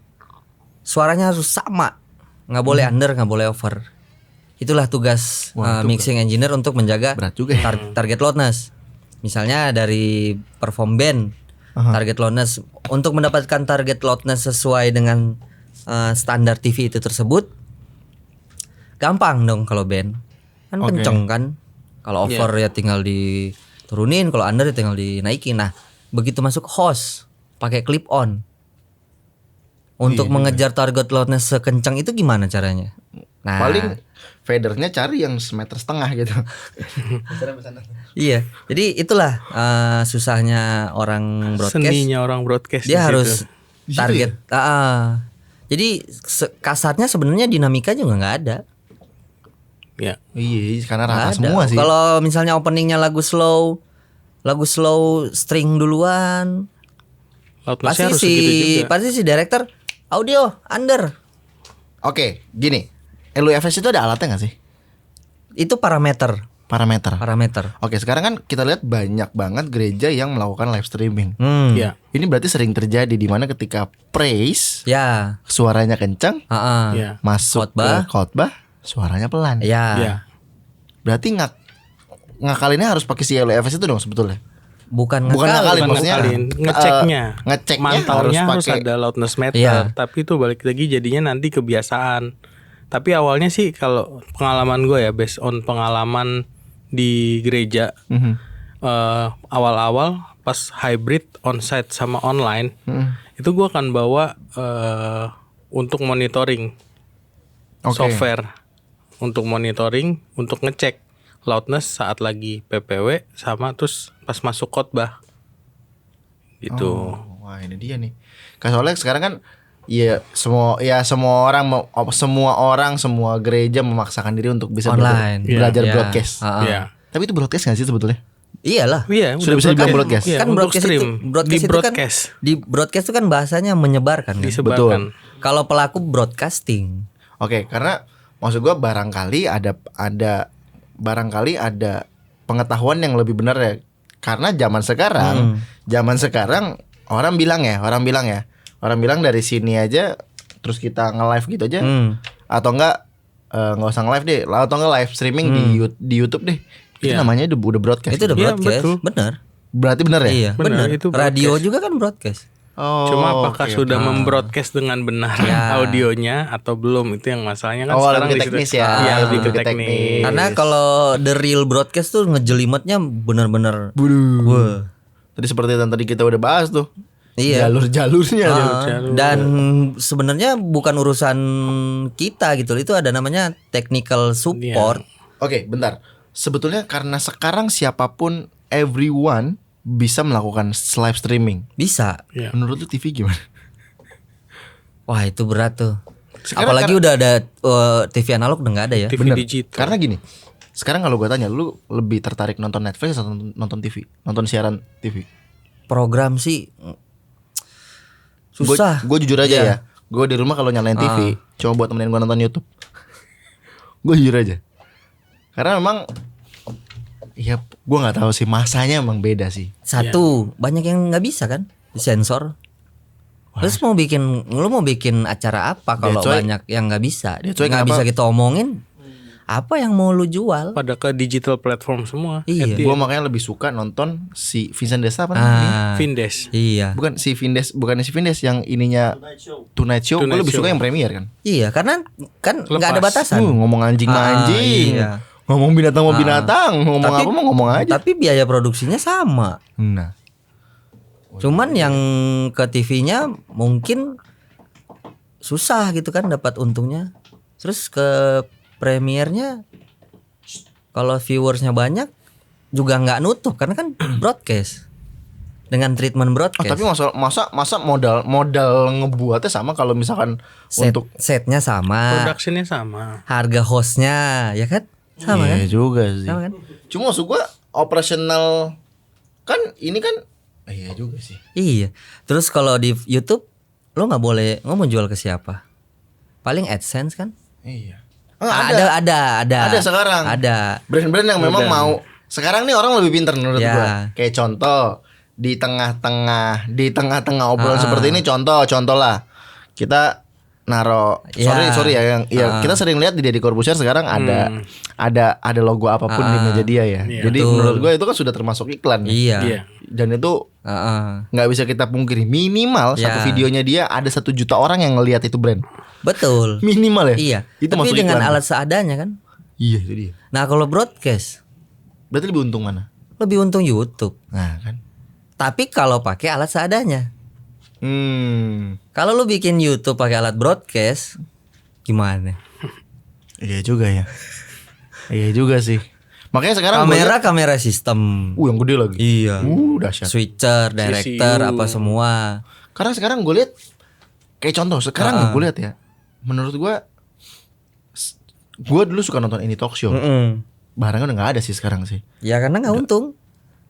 suaranya harus sama, nggak boleh under, nggak boleh over. Itulah tugas mixing engineer untuk menjaga target loudness. Misalnya dari perform band, target loudness untuk mendapatkan target loudness sesuai dengan standar TV itu tersebut, gampang dong kalau band. Kan Oke. kenceng kan. Kalau over ya tinggal diturunin, kalau under ya tinggal dinaikin. Nah, begitu masuk host pakai clip on. Untuk mengejar target loudness sekencang itu gimana caranya? Nah, Paling fadernya cari yang semeter setengah gitu. iya. Jadi itulah susahnya orang broadcast. Seninya orang broadcast di Dia situ. harus target. Jadi kasarnya sebenarnya dinamika juga nggak ada. Ya. Iya, karena Nggak rata ada. semua sih. Kalau misalnya openingnya lagu slow string duluan, Loudness-nya harus segitu juga. pasti si director audio under. Oke, gini. LUFS itu ada alatnya nggak sih? Itu parameter. Oke, sekarang kan kita lihat banyak banget gereja yang melakukan live streaming. Ya. Ini berarti sering terjadi di mana ketika praise Ya. suaranya kencang, Ya. masuk Khotbah. ke khotbah suaranya pelan. Ya. Ya. Berarti ngakalinnya harus pakai si LUFS itu dong sebetulnya. Bukan Bukan ngakalin, Bukan maksudnya ngakalin, ngeceknya. ngeceknya Mantaunya harus harus pakai. ada loudness meter. Iya. Tapi itu balik lagi jadinya nanti kebiasaan. Tapi awalnya sih kalau pengalaman gue ya, based on pengalaman di gereja, awal-awal pas hybrid onsite sama online, itu gue akan bawa untuk monitoring Oke. software, untuk monitoring, untuk ngecek loudness saat lagi PPW sama terus pas masuk khotbah gitu. Wah, ini dia nih. Soalnya sekarang kan ya semua orang semua gereja memaksakan diri untuk bisa Online. belajar Iya. broadcast. Iya. Tapi itu broadcast nggak sih sebetulnya? Iyalah. Iya, Sudah udah bisa dibilang broadcast. Iya, Kan untuk broadcast stream, itu, broadcast di itu broadcast, kan di broadcast itu kan bahasanya menyebarkan kan? disebarkan. Kalau pelaku broadcasting. Oke, karena maksud gua barangkali ada pengetahuan yang lebih benar ya. Karena zaman sekarang orang bilang dari sini aja terus kita nge-live gitu aja atau enggak nggak usah nge-live deh, atau enggak live streaming di YouTube deh. Itu Iya. namanya udah broadcast. Itu udah Iya, broadcast. betul. Bener. Berarti benar ya? Iya, Bener, bener. itu Radio broadcast. juga kan broadcast. Oh, Cuma apakah oke, sudah oke. membroadcast dengan benar audionya atau belum, itu yang masalahnya kan Oh, sekarang lebih di situ. teknis ya. Iya, lebih ke Lebih teknis. teknis. Karena kalau the real broadcast tuh ngejelimetnya bener-bener. Buduh. Wah. Tadi seperti yang tadi kita udah bahas tuh. Iya. Jalur-jalurnya. jalur. Dan sebenarnya bukan urusan kita gitu. Itu ada namanya technical support. Oke, bentar. Sebetulnya karena sekarang siapapun, everyone bisa melakukan live streaming. Bisa. Iya. Menurut lu TV gimana? Wah, itu berat tuh. Sekarang Apalagi udah ada TV analog udah nggak ada ya. TV Bener. digital. Karena gini, sekarang kalau gue tanya, lu lebih tertarik nonton Netflix atau nonton TV? Nonton siaran TV? Program sih susah. Gue jujur aja Iya. ya. Gue di rumah kalau nyalain TV, cuma buat temenin gue nonton YouTube. Gue jujur aja. Karena memang, ya gue nggak tahu sih, masanya emang beda sih. Satu, banyak yang nggak bisa kan disensor. Terus lu mau bikin acara apa kalau That's why- banyak yang nggak bisa? That's why Nggak kenapa- bisa kita omongin. Apa yang mau lu jual? Pada ke digital platform semua. Iya. At the Gue end. makanya lebih suka nonton si Vincent Desa apa namanya? Vindes. Iya. Bukan si Vindes yang ininya Tonight Show. Gue Tonight lebih Show. suka yang premier kan. Iya, karena kan nggak ada Lepas. batasan. Ngomong anjing mah anjing. iya. Ngomong binatang mau binatang, ngomong Tapi- apa mau ngomong aja. Tapi biaya produksinya sama. Nah, Cuman yang ke TV-nya mungkin susah gitu kan dapat untungnya. Terus ke premiernya kalau viewersnya banyak juga nggak nutup karena kan broadcast dengan treatment broadcast. tapi masa modal ngebuatnya sama kalau misalkan untuk setnya sama, Productionnya sama. harga hostnya ya kan sama kan? Iya juga sih. Sama kan? Cuma maksud gua operasional kan ini kan iya juga sih. Iya. Terus kalau di YouTube lo nggak boleh mau jual ke siapa? Paling AdSense kan? Iya. Ada. Ada sekarang. Ada. Brand-brand yang memang mau. Sekarang nih orang lebih pintar menurut Ya. gua. Kayak contoh di tengah-tengah obrolan seperti ini contoh lah. Kita naro Ya. sorry ya yang ya kita sering lihat di Deddy Corbuzier sekarang ada logo apapun di meja dia ya. Jadi betul. menurut gue itu kan sudah termasuk iklan. Iya. Iya. Dan itu Heeh. nggak bisa kita pungkiri, minimal Ya. satu videonya dia ada 1 juta orang yang ngelihat itu brand. Betul. Minimal ya. Iya. Itu Tapi masuk dengan iklan. alat seadanya kan. Iya itu dia. Nah kalau broadcast Berarti lebih untung mana? lebih untung YouTube. Nah kan. Tapi kalau pakai alat seadanya. Kalau lu bikin YouTube pakai alat broadcast, gimana? Iya juga ya. Iya juga sih. Makanya sekarang gua lihat- Kamera sistem. yang gede lagi. Iya. Dahsyat. Switcher, director, CCU. apa semua. Karena sekarang gue lihat kayak contoh sekarang gue lihat ya. Menurut gue dulu suka nonton ini talk show. Barangnya udah nggak ada sih sekarang sih. Ya karena nggak untung.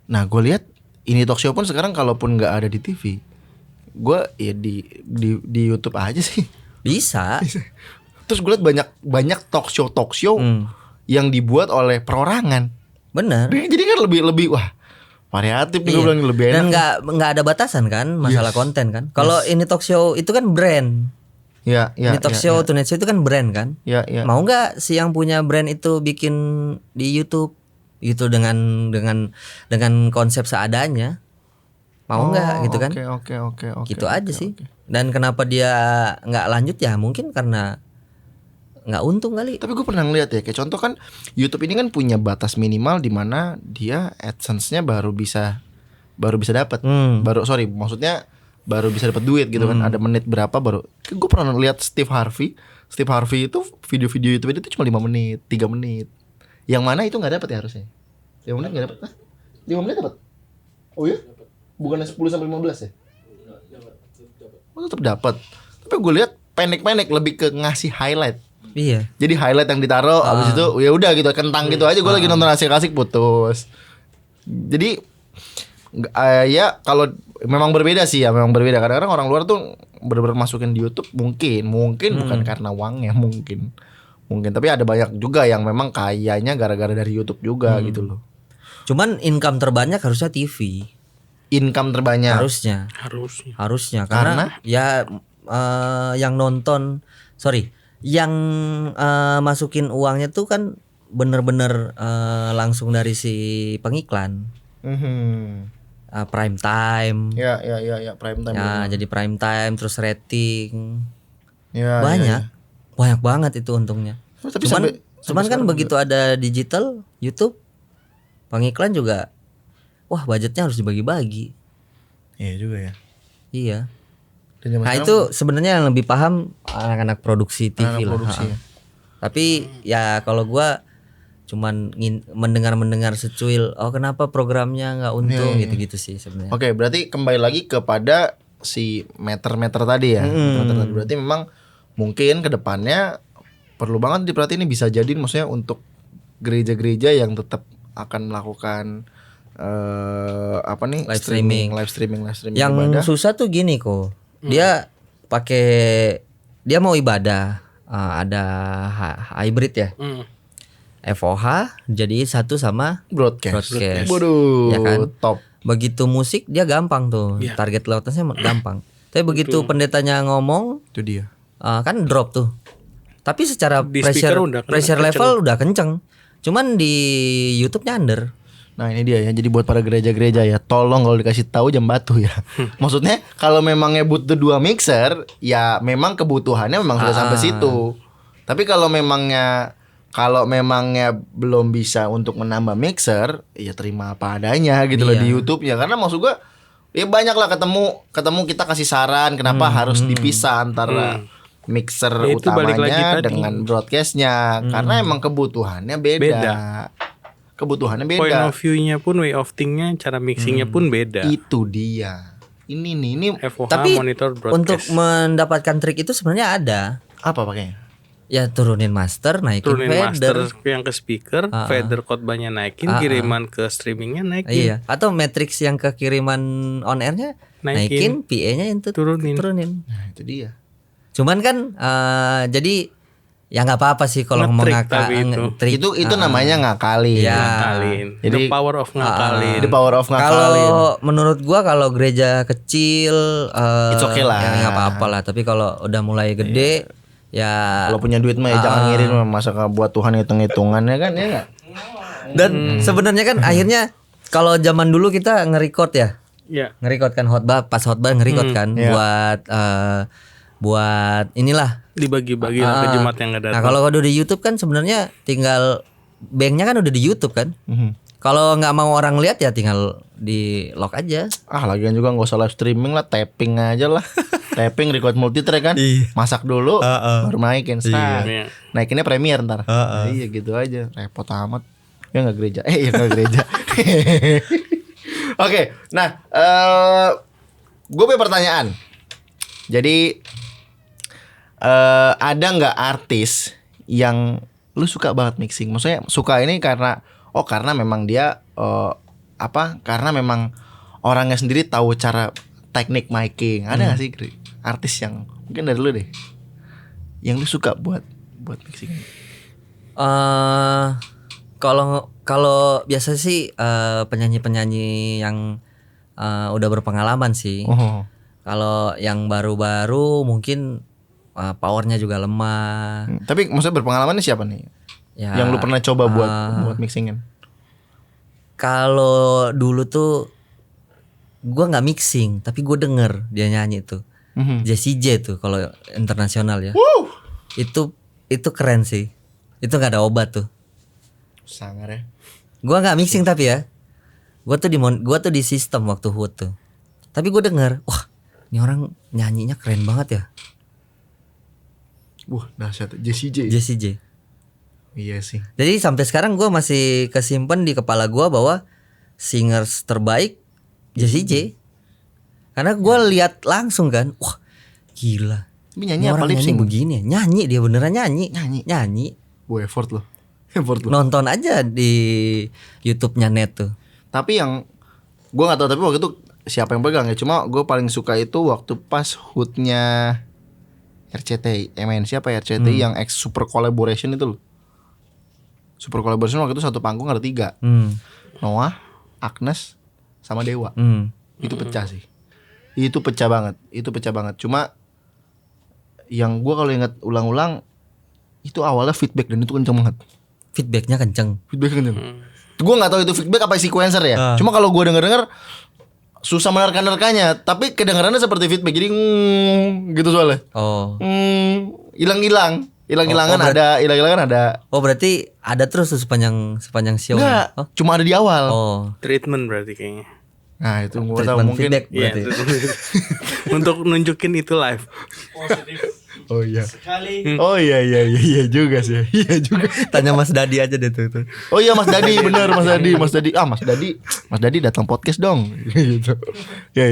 Nah gue lihat ini talk show pun sekarang kalaupun nggak ada di TV, gue ya di YouTube aja sih. Bisa. Terus gue lihat banyak talk show yang dibuat oleh perorangan. Bener. Jadi kan lebih wah variatif nih gue Iya. bilang lebih enak. Dan nggak ada batasan kan masalah konten kan. Kalau ini talk show itu kan brand. Ya, Ini talk show, Tonight Show itu kan brand kan. Ya. Mau nggak si yang punya brand itu bikin di YouTube gitu dengan konsep seadanya? Mau nggak gitu kan? Oke. Gitu aja sih. Dan kenapa dia nggak lanjut ya? Mungkin karena nggak untung kali. Tapi gue pernah ngeliat ya, kayak contoh kan YouTube ini kan punya batas minimal di mana dia AdSense-nya baru bisa dapat. Maksudnya baru bisa dapat duit gitu kan. Ada menit berapa baru. Gue pernah lihat Steve Harvey itu video-video YouTube itu cuma 5 menit, 3 menit. Yang mana itu nggak dapat ya harusnya. 5 menit nggak dapat? 5 menit dapat? Oh iya? Bukan 10 sampai 15 ya? Oh, tetap dapat. Tapi gue lihat pendek-pendek lebih ke ngasih highlight. Iya. Jadi highlight yang ditaruh abis itu ya udah gitu kentang gitu aja gue lagi nonton asik-asik putus. Jadi ya kalau memang berbeda sih ya, memang berbeda. Kadang-kadang orang luar tuh benar-benar masukin di YouTube mungkin bukan karena uangnya mungkin. Tapi ada banyak juga yang memang kayaknya gara-gara dari YouTube juga gitu loh. Cuman income terbanyak harusnya TV. Income terbanyak. Harusnya karena ya yang nonton yang masukin uangnya tuh kan bener-bener langsung dari si pengiklan. Prime time. Ya prime time. Ya jadi prime time terus rating. Ya, Banyak banget itu untungnya. Tapi Cuman kan begitu ada digital YouTube pengiklan juga wah budgetnya harus dibagi-bagi. Iya juga ya. Iya. Dan zaman Nah sekarang itu sebenarnya yang lebih paham anak-anak produksi TV anak lah. produksi ya. Tapi ya kalau gua cuman mendengar secuil, oh kenapa programnya nggak untung gitu-gitu sih sebenarnya. Oke, berarti kembali lagi kepada si meter-meter tadi ya. Meter tadi. Berarti memang mungkin kedepannya perlu banget diperhatiin, ini bisa jadi maksudnya untuk gereja-gereja yang tetap akan melakukan Live streaming yang ibadah. susah tuh gini kok. Dia mau ibadah ada hybrid ya. FOH jadi satu sama broadcast. Waduh, ya kan? Top. Begitu musik dia gampang tuh, target audiensnya gampang. Tapi begitu pendetanya ngomong, itu dia. Kan drop tuh. Tapi secara Di pressure level udah kenceng. Cuman di YouTube nyender. Nah ini dia ya. Jadi buat para gereja-gereja ya, tolong kalau dikasih tahu jam batu ya. Maksudnya kalau memangnya butuh 2 mixer, ya memang kebutuhannya memang sudah sampai situ. Tapi kalau memangnya belum bisa untuk menambah mixer, ya terima apa adanya gitu loh di YouTube-nya. Karena maksud gua ya banyak lah ketemu kita kasih saran kenapa harus dipisah antara mixer ya, utamanya dengan broadcastnya. Karena emang kebutuhannya beda. Kebutuhannya beda. Point of view-nya pun, way of think-nya, cara mixingnya pun beda. Itu dia. Ini FOH, tapi monitor, broadcast. untuk mendapatkan trik itu sebenarnya ada. apa pakainya? Ya turunin master, naikin fader. Master yang ke speaker, fader khotbahnya naikin, kiriman ke streamingnya naikin. Iya. Atau matrix yang ke kiriman on airnya naikin, PA-nya itu turunin. Nah itu dia. Cuman kan jadi Ya nggak apa-apa sih kalau ngomong Nge-trick tapi itu. trik. Itu namanya ngakalin. Ya. Ngakalin. Jadi, the power of ngakalin. The power of ngakalin. Kalau menurut gua kalau gereja kecil It's okay lah. ya nggak apa-apa lah, tapi kalau udah mulai gede ya Kalau punya duit mah ya jangan ngirim, masa buat Tuhan hitung-hitungannya kan ya enggak? dan sebenarnya kan akhirnya kalau zaman dulu kita nge-record ya. Ya. Nge-record kan pas khotbah nge-record kan Iya. buat inilah Dibagi-bagi lah ke jemaat yang nggak Nah, datang. kalau udah di YouTube kan sebenarnya tinggal banknya kan udah di YouTube kan. Kalau nggak mau orang lihat ya tinggal di lock aja. Lagian juga nggak usah live streaming lah, tapping aja lah. Tapping record multitrack kan. Masak dulu baru naikin. Iya. Naikinnya Premiere ntar. Iya gitu aja. Repot amat. Ya nggak gereja. Ya nggak gereja. Oke, nah gue punya pertanyaan. Jadi ada nggak artis yang lu suka banget mixing? Maksudnya suka ini karena memang dia karena memang orangnya sendiri tahu cara teknik miking. Ada nggak sih artis yang mungkin dari lu deh yang lu suka buat mixing? Kalau biasa sih penyanyi-penyanyi yang udah berpengalaman sih. Kalau yang baru-baru mungkin powernya juga lemah. Tapi maksudnya berpengalamannya siapa nih? Ya, Yang lu pernah coba buat mixingin? Kalau dulu tuh gua nggak mixing, tapi gue denger dia nyanyi tuh. Jessie J tuh kalau internasional ya. Itu keren sih. Itu nggak ada obat tuh. Sangar ya. Gua nggak mixing tapi ya. Gua tuh di sistem waktu HUT tuh. Tapi gue denger, wah, ini orang nyanyinya keren banget ya. Wah, dahsyat. Jessie J. Iya sih. Jadi sampai sekarang gue masih kesimpan di kepala gue bahwa singers terbaik Jessie J. Karena gue lihat langsung kan, wah gila. Tapi nyanyi apa orang lip sync? begini, nyanyi dia beneran nyanyi. Gue effort loh. Nonton aja di YouTube-nya Net tuh. Tapi yang gue nggak tahu, tapi waktu itu siapa yang pegang ya. Cuma gue paling suka itu waktu pas HUT-nya RCTI, siapa ya RCTI yang ex Super Collaboration itu loh. Super Collaboration waktu itu satu panggung ada 3. Noah, Agnes, sama Dewa. Itu pecah sih. Itu pecah banget. Cuma yang gue kalau ingat ulang-ulang itu awalnya feedback dan itu kenceng banget. Feedbacknya kenceng. Gue nggak tahu itu feedback apa sequencer ya. Cuma kalau gue denger susah menerka-nerkanya, tapi kedengarannya seperti feedback. Jadi gitu soalnya. Hilang-hilangan ada. Oh berarti ada terus tuh sepanjang show. Enggak, cuma ada di awal. Treatment berarti kayaknya. Nah itu gue tahu Treatment mungkin. feedback Iya, berarti. untuk nunjukin itu live. Oh iya. Oh iya juga sih. Iya juga. Tanya Mas Dadi aja deh tuh. Oh iya Mas Dadi, bener Mas Dadi. Mas Dadi datang podcast dong. Gitu. Ya.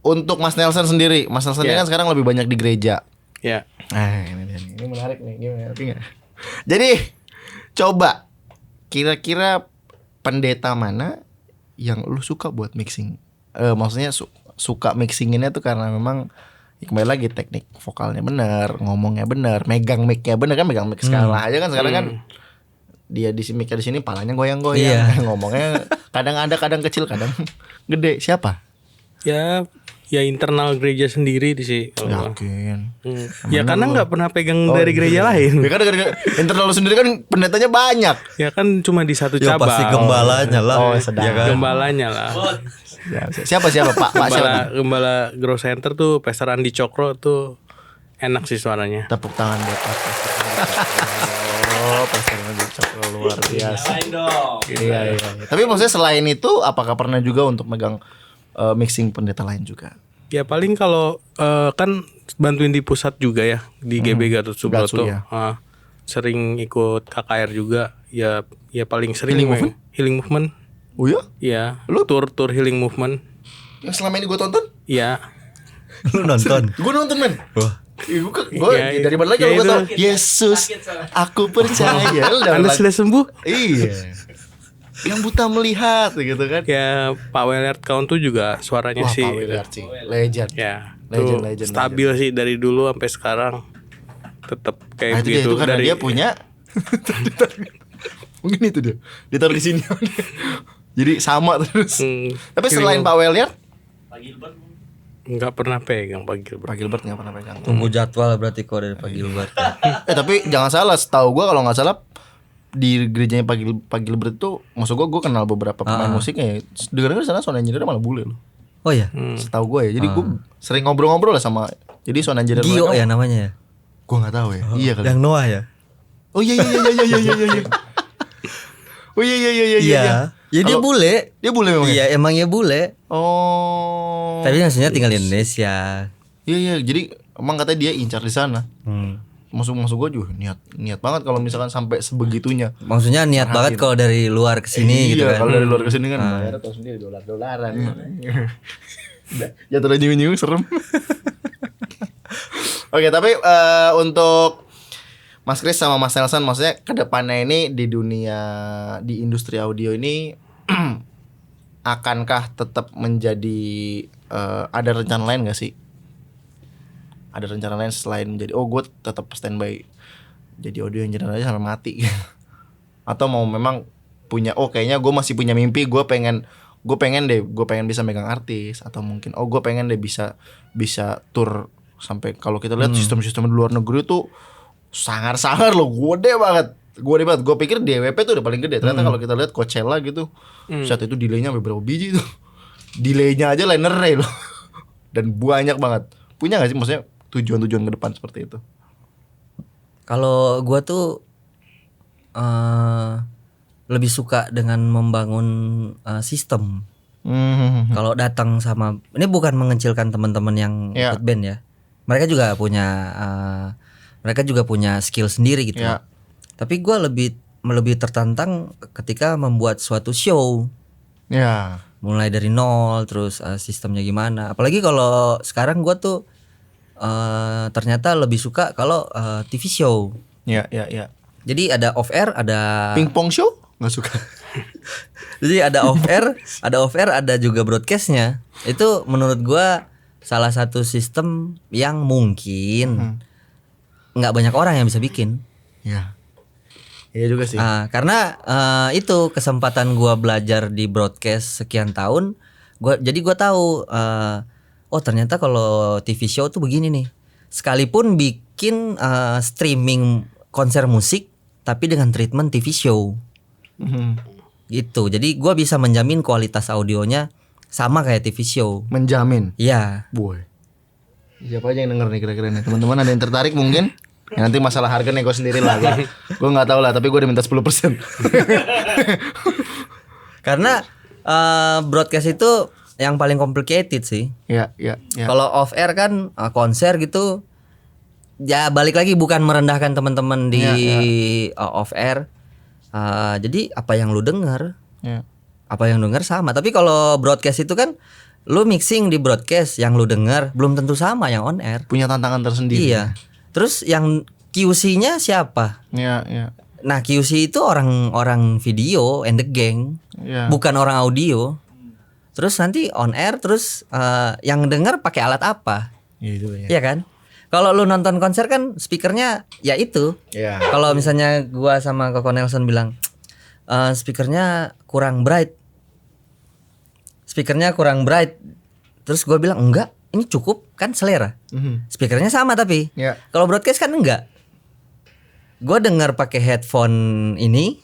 Untuk Mas Nelson sendiri, ini kan sekarang lebih banyak di gereja. Ya. Ini menarik nih, Jadi coba kira-kira pendeta mana yang lu suka buat mixing? Maksudnya suka mixinginnya tuh karena memang kembali lagi teknik vokalnya benar, ngomongnya benar, megang mic-nya benar kan, megang mic skala aja kan sekarang kan. Dia di mic-nya di sini palanya goyang-goyang, ngomongnya kadang ada, kadang kecil, kadang gede. Siapa? Ya internal gereja sendiri di sih. Yakin. Ya karena nggak pernah pegang dari gereja lain. Ya kan internal lu sendiri kan pendetanya banyak. Ya kan cuma di satu Ya cabang. pasti gembalanya lah. Oh, sedang. Ya kan? Gembalanya lah. Siapa Pak siapa? Gembala Grow Center tuh Pastor Andi Cokro tuh enak sih suaranya. Tepuk tangan buat Pastor. Pastor Andi Cokro luar biasa. Iya. Tapi maksudnya selain itu apakah pernah juga untuk megang mixing pendeta lain juga? Ya paling kalau kan bantuin di pusat juga ya di GB Gatot Subroto. ya. Sering ikut KKR juga. Ya paling sering Healing Movement. Oh ya? Iya. Lu tour Healing Movement. Yang selama ini gue tonton? Iya. Lu nonton? Gue nonton men. Wah. Gue dari mana lagi kalau gue tau Yesus, aku percaya. Anda sudah sembuh? Iya. yang buta melihat gitu kan. Ya Pak Wellert Kaun tuh juga suaranya Wah, sih. Pak Willard sih, legend. Ya, Legend. stabil sih dari dulu sampai sekarang. Tetap kayak Itu dia, begitu itu karena dari dia punya mungkin itu dia ditaruh di sini. Jadi sama terus. Tapi selain Pak Willard, nggak pernah pegang Pak Gilbert. Pak Gilbert nggak pernah pegang. Tunggu jadwal berarti kok dari Pak Gilbert. Tapi jangan salah, setahu gue kalau nggak salah di gerejanya Pak Gilbert itu, maksud gue kenal beberapa pemain musiknya ya. Dengar-dengar di sana sound engineer malah bule loh. Oh ya, Setahu gue ya. Jadi gue sering ngobrol-ngobrol lah sama. Jadi sound engineer Gio ya namanya ya. Gue nggak tahu ya. Iya kali. Yang Noah ya. Oh iya. Oh iya. Ya dia bule. Dia bule memang. Iya, emang ya bule. Oh. Tapi maksudnya tinggal di Indonesia. Iya. Jadi emang katanya dia incar di sana. Masuk gue juga niat banget kalau misalkan sampai sebegitunya. Maksudnya niat banget kalau dari luar ke sini gitu Iya, kan. kalau dari luar ke sini kan bayar tahu sendiri dolar-dolaran. Jatuh lagi nyung serem. Oke, tapi untuk Mas Kris sama Mas Nelson, maksudnya kedepannya ini di industri audio ini akankah tetap menjadi ada rencana lain gak sih? Ada rencana lain selain menjadi gue tetap standby jadi audio engineer aja sampai mati? Atau mau memang punya kayaknya gue masih punya mimpi, gue pengen bisa megang artis, atau mungkin gue pengen deh bisa tour sampai, kalau kita lihat sistem-sistem di luar negeri tuh sangar-sangar loh, gede banget. Gue pikir DWP tuh udah paling gede, ternyata kalau kita lihat Coachella gitu, saat itu delaynya sampai berapa biji tuh. Delaynya aja linernya loh. Dan banyak banget. Punya gak sih maksudnya tujuan-tujuan ke depan seperti itu? Kalau gue tuh lebih suka dengan membangun sistem. Kalau datang sama, ini bukan mengecilkan teman-teman yang ikut band ya. Mereka juga punya skill sendiri gitu. Tapi gue lebih tertantang ketika membuat suatu show. Mulai dari nol, terus sistemnya gimana. Apalagi kalau sekarang gue tuh ternyata lebih suka kalau TV show. Jadi ada off air, ada pingpong show nggak suka. Jadi ada off air, ada juga broadcastnya. Itu menurut gua salah satu sistem yang mungkin nggak banyak orang yang bisa bikin. Iya juga sih. Karena itu kesempatan gua belajar di broadcast sekian tahun. Jadi gua tahu. Ternyata kalau TV show tuh begini nih. Sekalipun bikin streaming konser musik, tapi dengan treatment TV show. Gitu. Jadi gue bisa menjamin kualitas audionya sama kayak TV show. Menjamin? Iya. Boy. Siapa aja yang denger nih kira-kira nih? Teman-teman ada yang tertarik mungkin? Ya, nanti masalah harga nego sendiri lah. Gue nggak tahu lah, tapi gue udah minta 10%. Karena broadcast itu yang paling complicated sih. Iya. Kalau off air kan konser gitu, ya balik lagi bukan merendahkan teman-teman di off air. Jadi apa yang lu dengar, apa yang lu dengar sama. Tapi kalau broadcast itu kan, lu mixing di broadcast, yang lu dengar belum tentu sama yang on air. Punya tantangan tersendiri. Iya. Terus yang QC-nya siapa? Iya. Nah QC itu orang video and the gang, bukan orang audio. Terus nanti on air, terus yang denger pakai alat apa? Iya kan? Kalau lu nonton konser kan speakernya ya itu. Kalau misalnya gua sama Koko Nelson bilang speakernya kurang bright, terus gua bilang enggak, ini cukup kan selera. Speakernya sama tapi kalau broadcast kan enggak. Gua dengar pakai headphone ini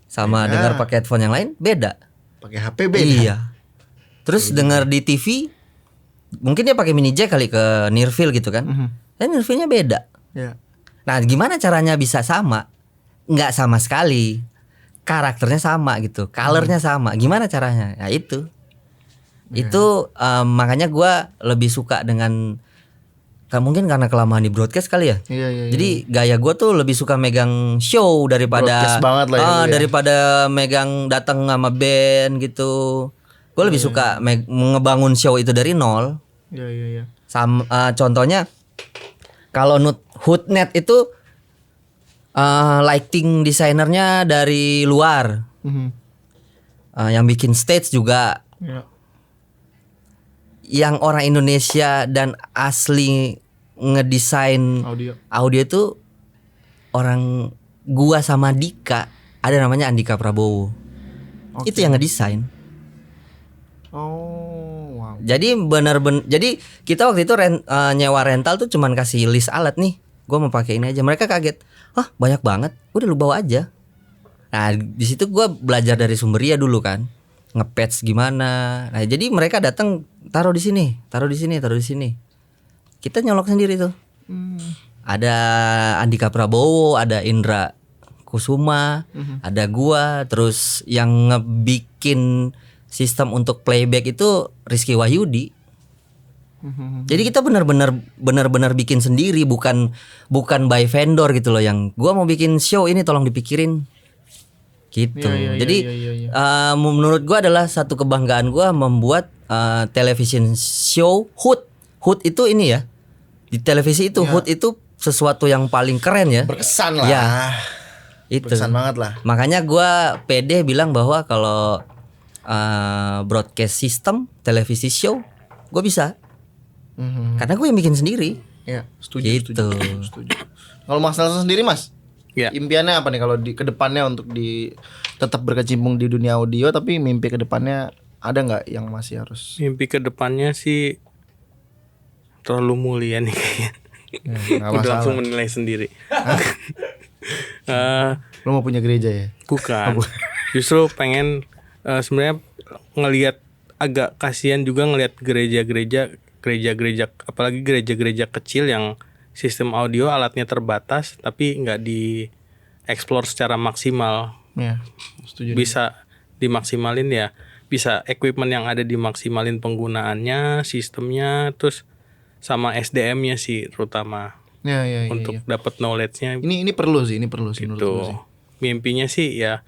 sama dengar pakai headphone yang lain beda. Pakai HP beda. Iya. Terus dengar di TV, mungkin dia pakai mini jack kali ke nearfield gitu kan. Dan nearfieldnya beda. Nah gimana caranya bisa sama? Nggak sama sekali. Karakternya sama gitu, colornya sama. Gimana caranya? Ya itu. Itu makanya gue lebih suka dengan, mungkin karena kelamaan di broadcast kali ya. Jadi gaya gue tuh lebih suka megang show daripada daripada megang datang sama band gitu. Gue lebih suka ngebangun show itu dari nol. Contohnya kalau Hoodnet itu lighting desainernya dari luar. yang bikin stage juga. Yang orang Indonesia dan asli ngedesain audio itu orang gua sama Dika, ada namanya Andika Prabowo. Itu yang ngedesain. Oh, wow. Jadi jadi kita waktu itu nyewa rental tuh cuman kasih list alat nih. Gua mau pakai ini aja. Mereka kaget. Hah, banyak banget. Udah lu bawa aja. Nah, di situ gua belajar dari Sumberia dulu kan. Nge-patch gimana. Nah, jadi mereka datang taruh di sini. Kita nyolok sendiri tuh. Ada Andika Prabowo, ada Indra Kusuma, ada gua, terus yang ngebikin sistem untuk playback itu Rizky Wahyudi. Jadi kita benar-benar bikin sendiri, bukan by vendor gitu loh. Yang gua mau bikin show ini tolong dipikirin. Gitu. Jadi menurut gua adalah satu kebanggaan gua membuat television show Hood. Hood itu ini ya. Di televisi itu Hood itu sesuatu yang paling keren ya. Berkesan lah. Ya. Itu. Berkesan banget lah. Makanya gua pede bilang bahwa kalau broadcast system televisi show gua bisa. Karena gue yang bikin sendiri. Ya, setuju. Gitu. Setuju. Kalau Mas Nelson sendiri, Mas? Ya. Impiannya apa nih kalau di kedepannya untuk tetap berkecimpung di dunia audio, tapi mimpi kedepannya ada nggak yang masih harus? Mimpi kedepannya sih terlalu mulia nih kayaknya. Nggak Udah masalah. langsung menilai sendiri. Lo mau punya gereja ya? Bukan. Justru pengen sebenarnya ngelihat, agak kasihan juga ngelihat gereja-gereja apalagi gereja-gereja kecil yang sistem audio alatnya terbatas tapi nggak dieksplor secara maksimal. Ya, setuju. Bisa dimaksimalin ya, bisa equipment yang ada dimaksimalin penggunaannya, sistemnya, terus sama SDM-nya sih terutama. Ya, Untuk dapat knowledge-nya. Ini perlu sih menurut gue sih. Gitu. Mimpinya sih ya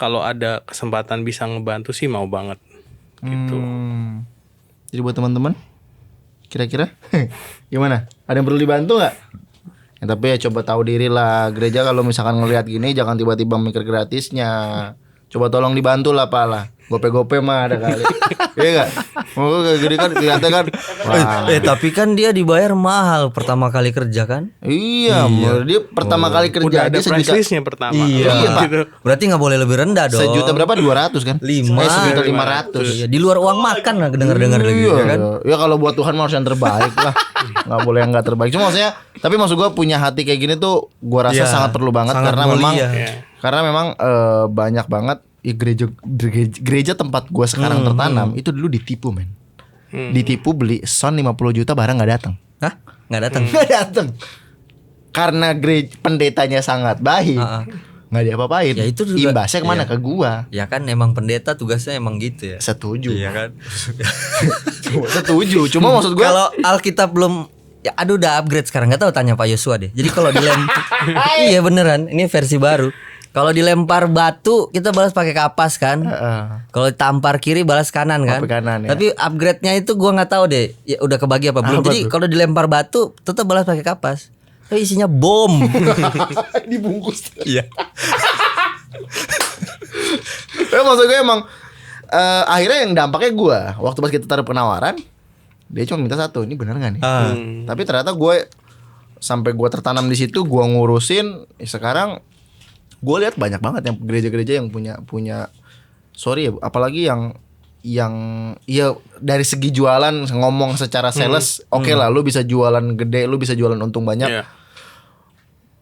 kalau ada kesempatan bisa ngebantu sih mau banget. Gitu. Jadi buat teman-teman, kira-kira gimana? Ada yang perlu dibantu nggak? Ya, tapi ya coba tahu diri lah. Gereja kalau misalkan ngelihat gini jangan tiba-tiba mikir gratisnya. Coba tolong dibantu lah pala. Gope-gope mah ada kali. Iya enggak? Mau kayak gini kan kelihatan kan. Wah. Tapi kan dia dibayar mahal pertama kali kerja kan? Iya, dia pertama kali kerja Udah ada aja price sejuta. list-nya pertama. Iya, Pak. Gitu. Berarti nggak boleh lebih rendah dong. Sejuta berapa? 200 kan? 1.500.000. Iya, di luar uang makan lah dengar-dengar lagi Iya, ya kan. ya kalau buat Tuhan mah harus yang terbaik lah. Nggak boleh yang nggak terbaik. Cuma maksudnya, tapi maksud gue punya hati kayak gini tuh, gue rasa Iya, sangat perlu banget sangat karena mulia. memang banyak banget ya gereja tempat gue sekarang tertanam itu dulu ditipu men. Ditipu beli sound 50 juta barang nggak datang. Hah? Nggak datang. Nggak datang. Karena pendetanya sangat baik. Nggak diapa-apain. Ya itu juga. Imbasnya kemana? Iya. Ke gua. Ya kan emang pendeta tugasnya emang gitu ya. Setuju. Iya kan. Setuju. Cuma maksud gua Kalau Alkitab belum ya aduh udah upgrade sekarang, nggak tahu tanya Pak Yosua deh. Jadi kalau iya beneran ini versi baru. Kalau dilempar batu kita balas pakai kapas kan. Kalau ditampar kiri balas kanan kan. Kanan, ya. Tapi upgrade-nya itu gua nggak tahu deh. Ya udah kebagi apa belum. Jadi kalau dilempar batu tetap balas pakai kapas. Tapi isinya bom. dibungkus. Iya. Maksud gue emang akhirnya yang dampaknya gue waktu pas kita taruh penawaran dia cuma minta satu, ini benar nggak nih? Tapi ternyata gue sampai gue tertanam di situ, gue ngurusin. Sekarang gue lihat banyak banget yang gereja-gereja yang punya sorry ya, apalagi yang ya dari segi jualan ngomong secara sales oke lah, lu bisa jualan gede, lu bisa jualan untung banyak. Iya.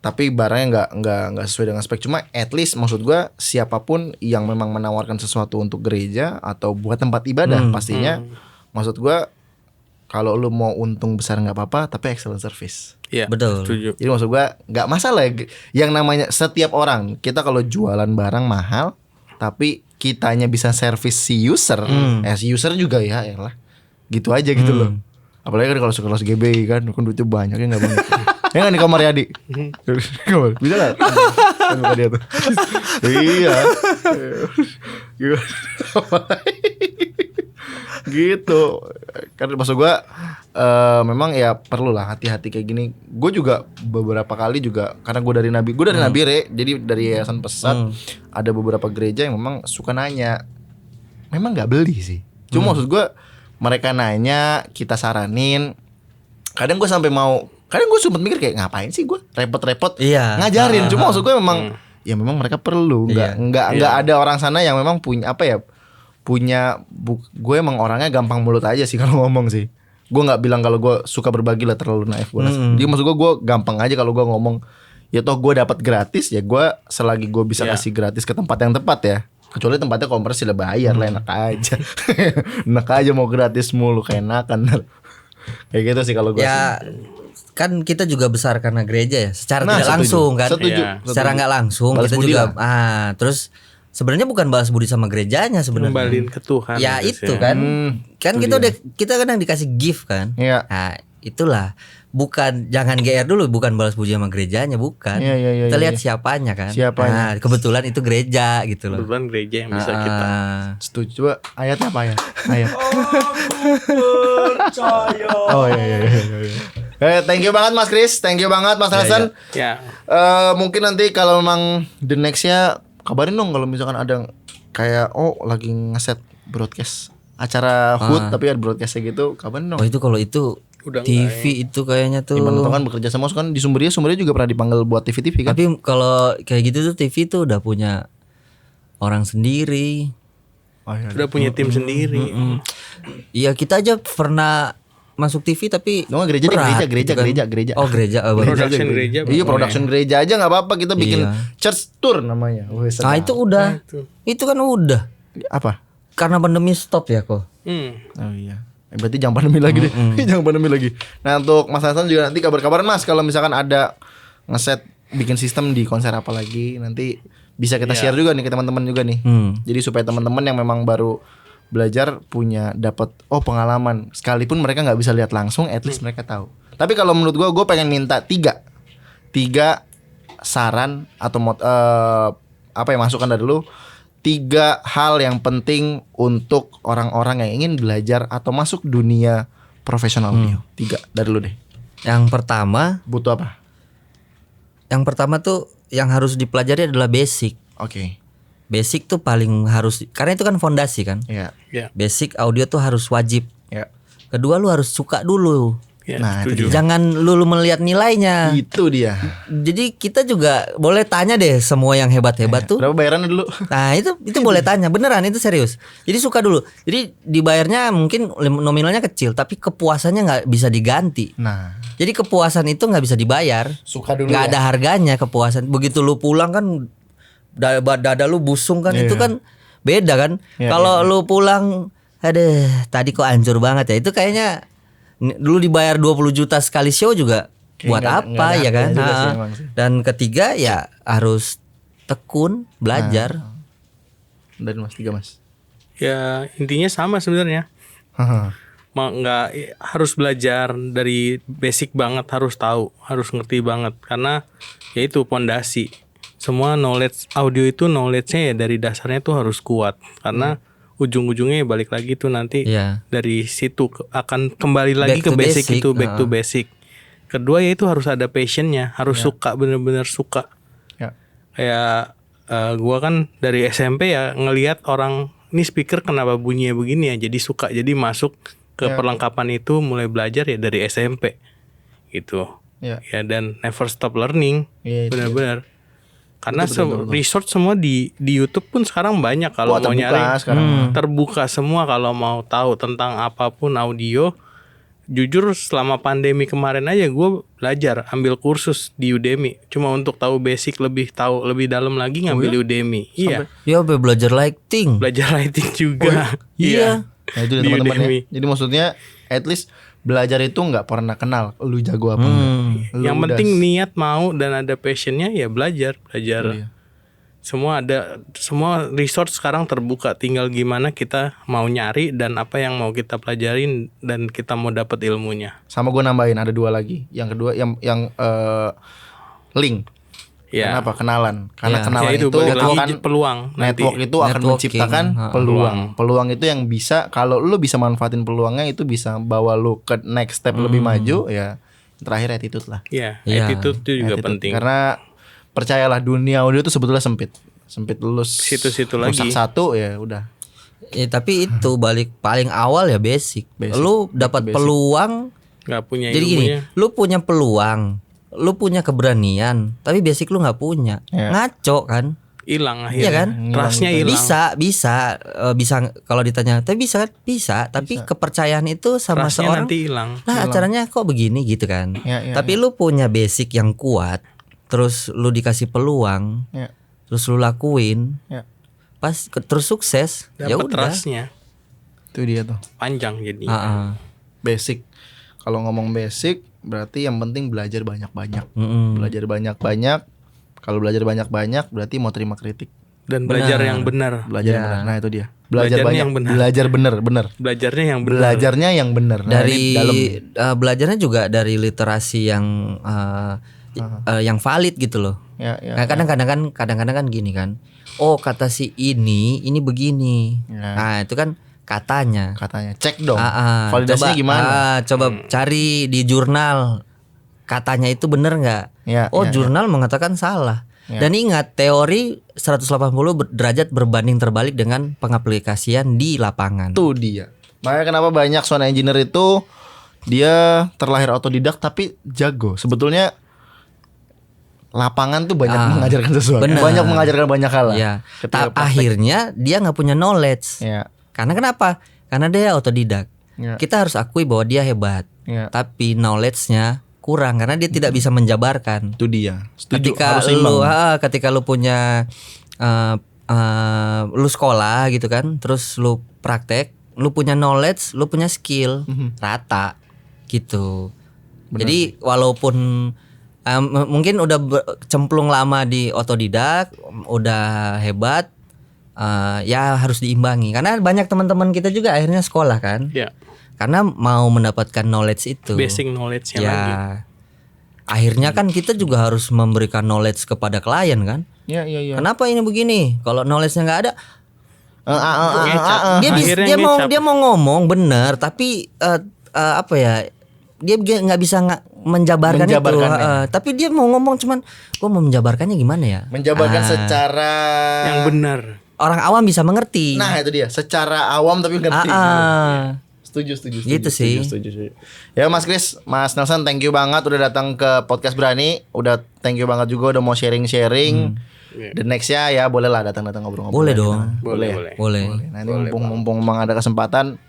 Tapi barangnya nggak sesuai dengan spek. Cuma at least maksud gue siapapun yang memang menawarkan sesuatu untuk gereja atau buat tempat ibadah pastinya maksud gue kalau lu mau untung besar nggak apa-apa, tapi excellent service. Iya. Betul. Setuju. Jadi maksud gue nggak masalah ya. Yang namanya setiap orang kita kalau jualan barang mahal tapi kitanya bisa servis si user, si user juga ya lah gitu aja gitu loh. Apalagi kan kalau sekelas GB kan duitnya banyak ya nggak banyak. Ya nggak nih Kamar Yadi, bisa lah. Kan bukan dia tuh. Iya. Gitu. Kan maksud gue memang ya perlu lah hati-hati kayak gini. Gue juga beberapa kali juga karena gue dari Nabi Re, jadi dari Yayasan Pesat ada beberapa gereja yang memang suka nanya memang nggak beli sih. Cuma maksud gue mereka nanya, kita saranin. Kadang gue sampai kadang gue sempet mikir kayak ngapain sih gue repot-repot ngajarin. Cuma maksud gue memang ya memang mereka perlu. Nggak ada orang sana yang memang punya apa ya, gue emang orangnya gampang mulut aja sih kalau ngomong sih. Gue nggak bilang kalau gue suka berbagi lah, terlalu naif gue. Jadi maksud gue gampang aja kalau gue ngomong. Ya toh gue dapat gratis, ya gue selagi gue bisa kasih gratis ke tempat yang tepat ya. Kecuali tempatnya komersil bayar lah, enak aja. Enak aja mau gratis mulu, kayak enakan. Kayak gitu sih kalau gue. Ya kan kita juga besar karena gereja ya, secara tidak langsung kan. Secara nggak langsung balas kita juga terus sebenarnya bukan balas budi sama gerejanya sebenarnya. Kembaliin ke Tuhan. Ya itu kan. Kan kita kadang dikasih gift kan. Iya. Nah, itulah. Bukan, jangan GR dulu, bukan balas puji sama gerejanya, bukan. Kita lihat siapanya kan. Nah, kebetulan itu gereja gitu loh. Kebetulan gereja yang bisa kita. Setuju. Coba ayatnya apa ya? Ayat. Thank you banget Mas Kris, thank you banget Mas Hasan. Mungkin nanti kalau memang the nextnya kabarin dong kalau misalkan ada kayak lagi ngeset broadcast acara HUT tapi ada broadcastnya gitu, kabarin dong. Oh itu kalau itu udah TV itu kayaknya tuh. Gimana tuh kan bekerja sama kan di Sumbernya juga pernah dipanggil buat TV kan. Tapi kalau kayak gitu tuh TV tuh udah punya orang sendiri. Udah punya tim sendiri. Iya kita aja pernah masuk TV tapi gereja. Oh gereja. Production gereja. Iya production gereja aja nggak apa-apa, kita bikin church tour namanya. Nah itu udah. Itu kan udah. Apa? Karena pandemi stop ya kok. Oh iya. Berarti jangan pandemi lagi deh. Jangan pandemi lagi. Nah untuk Mas Hasan juga nanti kabar-kabaran Mas kalau misalkan ada ngeset bikin sistem di konser apa lagi, nanti bisa kita share juga nih ke teman-teman juga nih. Jadi supaya teman-teman yang memang baru belajar punya dapat pengalaman, sekalipun mereka nggak bisa lihat langsung, at least mereka tahu. Tapi kalau menurut gue pengen minta tiga saran atau masukan dari lu. 3 hal yang penting untuk orang-orang yang ingin belajar atau masuk dunia profesional audio. 3 dari lu deh. Yang pertama butuh apa? Yang pertama tuh yang harus dipelajari adalah basic. Oke. Basic tuh paling harus, karena itu kan fondasi kan. Iya. Basic audio tuh harus wajib. Iya. Kedua lu harus suka dulu. Nah, jangan lu melihat nilainya. Itu dia. Jadi kita juga boleh tanya deh semua yang hebat-hebat tuh. Berapa bayarannya dulu? Nah itu boleh tanya, beneran itu serius. Jadi suka dulu. Jadi dibayarnya mungkin nominalnya kecil, tapi kepuasannya nggak bisa diganti. Nah. Jadi kepuasan itu nggak bisa dibayar. Suka dulu. Nggak ada harganya kepuasan. Begitu lu pulang kan dada lu busung kan, itu kan beda kan. Kalau lu pulang, aduh tadi kok hancur banget ya. Itu kayaknya dulu dibayar 20 juta sekali show juga buat apa ya kan. Dan ketiga ya harus tekun belajar. Dan Mas 3 Mas. Ya intinya sama sebenarnya. Nggak harus belajar dari basic banget, harus tahu, harus ngerti banget, karena ya itu pondasi. Semua knowledge audio itu knowledge-nya ya dari dasarnya tuh harus kuat, karena ujung-ujungnya balik lagi tuh nanti dari situ akan kembali lagi back ke basic itu, back to basic. Kedua ya itu harus ada passionnya, harus suka, bener-bener suka. Kayak gua kan dari SMP ya ngelihat orang ini speaker kenapa bunyinya begini ya, jadi suka, jadi masuk ke perlengkapan itu, mulai belajar ya dari SMP gitu. Ya dan never stop learning, benar-benar. Karena research semua di YouTube pun sekarang banyak, kalau mau nyari terbuka semua kalau mau tahu tentang apapun audio. Jujur selama pandemi kemarin aja gue belajar, ambil kursus di Udemy cuma untuk tahu basic, lebih dalam lagi ngambil Udemy. Iya. Ya belajar lighting. Belajar lighting juga. Iya. Nah itu teman-teman ya. Jadi maksudnya at least belajar itu nggak pernah kenal lu jago apa yang penting niat mau dan ada passionnya ya belajar. Semua resource sekarang terbuka, tinggal gimana kita mau nyari dan apa yang mau kita pelajarin dan kita mau dapat ilmunya. Sama gue nambahin ada 2 lagi. Yang kedua yang link. Kenapa? Kenalan. Karena kenalan itu akan peluang. Network itu akan menciptakan peluang. Peluang itu yang bisa, kalau lu bisa manfaatin peluangnya, itu bisa bawa lu ke next step lebih maju ya. Terakhir attitude lah. Iya, attitude itu juga penting. Karena percayalah dunia audio itu sebetulnya sempit lulus situ-situ lagi. Rusak satu ya udah. tapi itu balik paling awal ya basic. Lu dapat peluang, nggak punya jadi gini, ilmunya. lu punya peluang, lu punya keberanian, tapi basic lu nggak punya, ngaco kan? Hilang akhirnya. Iya kan? Trustnya hilang. Bisa kalau ditanya, tapi bisa, tapi kepercayaan itu sama Trustnya seorang nanti hilang. lah acaranya kok begini gitu kan. Ya, Tapi lu punya basic yang kuat, terus lu dikasih peluang, Ya. terus lu lakuin, Ya. terus sukses, ya Dapat udah. trustnya Itu dia tuh. panjang jadi. Basic. Kalau ngomong basic berarti yang penting belajar banyak-banyak. Mm-mm. Belajar banyak-banyak. Kalau belajar banyak-banyak berarti mau terima kritik. Dan belajar yang benar. Belajar yang benar. Nah, itu dia. Belajar Belajarnya banyak. yang benar. Belajar bener. Belajarnya yang benar. Belajarnya yang benar. Nah, Dari ini dalam. belajarnya juga dari literasi yang yang valid gitu loh. Ya, ya. Nah, kadang-kadang kan gini kan. Oh, kata si ini begini. Ya. Nah, itu kan katanya. Katanya cek dong. coba, Validasinya gimana? Coba cari di jurnal. Katanya itu bener nggak? Ya, Oh, ya, jurnal mengatakan salah. Ya. Dan ingat, teori 180 derajat berbanding terbalik dengan pengaplikasian di lapangan. Itu dia. Makanya kenapa banyak sound engineer itu dia terlahir otodidak tapi jago. Sebetulnya lapangan tuh banyak mengajarkan sesuatu. bener. Banyak mengajarkan banyak hal. Ya. Ketika praktek. Akhirnya dia nggak punya knowledge. Ya. Karena kenapa? Karena dia otodidak. Ya. Kita harus akui bahwa dia hebat. Ya. Tapi knowledge-nya kurang karena dia tidak bisa menjabarkan. Itu dia. Setuju. Ketika Harus seimbang. ketika lu punya lu sekolah gitu kan, terus lu praktek, lu punya knowledge, lu punya skill, rata gitu. Jadi walaupun mungkin udah cemplung lama di otodidak, udah hebat, ya harus diimbangi karena banyak teman-teman kita juga akhirnya sekolah kan. Ya. Karena mau mendapatkan knowledge itu. Basic knowledge-nya ya. lagi. Akhirnya kan kita juga harus memberikan knowledge kepada klien kan. Iya, iya, iya. Kenapa ini begini? Kalau knowledge-nya nggak ada, Akhirnya dia mau ngomong bener, tapi apa ya? Dia nggak bisa menjabarkan itu. Tapi dia mau ngomong cuman, gua mau menjabarkannya gimana ya? Menjabarkan secara yang benar. Orang awam bisa mengerti. Nah, itu dia. Secara awam tapi ngerti. Setuju. Gitu sih. Setuju. Ya Mas Chris, Mas Nelson, thank you banget udah datang ke podcast Berani. Udah thank you banget juga udah mau sharing-sharing. The nextnya ya boleh lah datang ngobrol-ngobrol. Boleh lagi. dong. Boleh. Nanti mumpung ada kesempatan.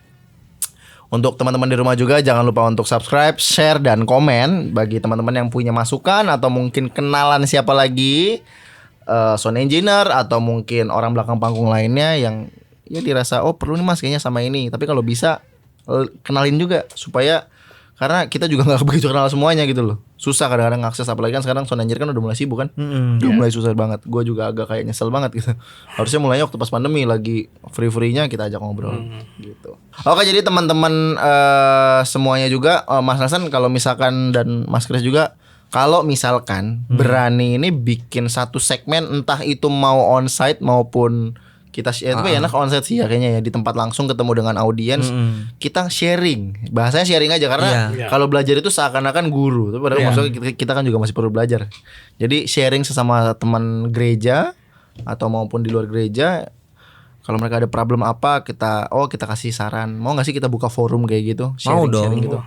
Untuk teman-teman di rumah juga jangan lupa untuk subscribe, share, dan komen. Bagi teman-teman yang punya masukan atau mungkin kenalan siapa lagi, sound engineer atau mungkin orang belakang panggung lainnya yang ya dirasa oh perlu nih Mas kayaknya sama ini. Tapi kalau bisa kenalin juga supaya karena kita juga nggak begitu kenal semuanya gitu loh. Susah kadang-kadang ngakses, apalagi kan sekarang sound engineer kan udah mulai sibuk kan. Udah mulai susah banget. Gue juga agak kayak nyesel banget gitu. Harusnya mulainya waktu pas pandemi lagi free-nya kita ajak ngobrol gitu. Oke, jadi teman-teman semuanya juga Mas Nelson kalau misalkan dan Mas Chris juga kalau misalkan Berani ini bikin satu segmen entah itu mau onsite maupun kita tapi enak onsite sih ya kayaknya ya di tempat langsung ketemu dengan audiens kita sharing, bahasanya sharing aja karena kalau belajar itu seakan-akan guru tapi padahal maksudnya kita kan juga masih perlu belajar. Jadi sharing sesama teman gereja atau maupun di luar gereja, kalau mereka ada problem apa kita kasih saran, mau nggak sih kita buka forum kayak gitu, Mau dong. sharing gitu.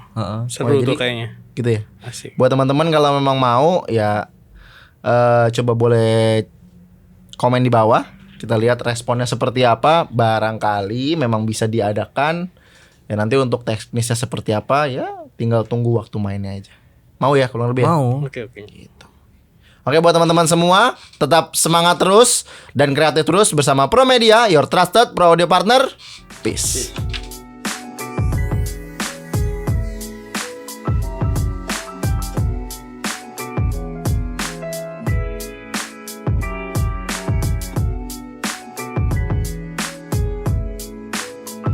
Seru tuh kayaknya. Gitu ya. Asik. Buat teman-teman kalau memang mau ya coba boleh komen di bawah. Kita lihat responnya seperti apa. Barangkali memang bisa diadakan. Ya nanti untuk teknisnya seperti apa ya tinggal tunggu waktu mainnya aja. Mau ya kurang lebih ya? Mau. Oke. Gitu. Oke buat teman-teman semua, tetap semangat terus dan kreatif terus bersama Pro Media, your trusted pro audio partner. Peace.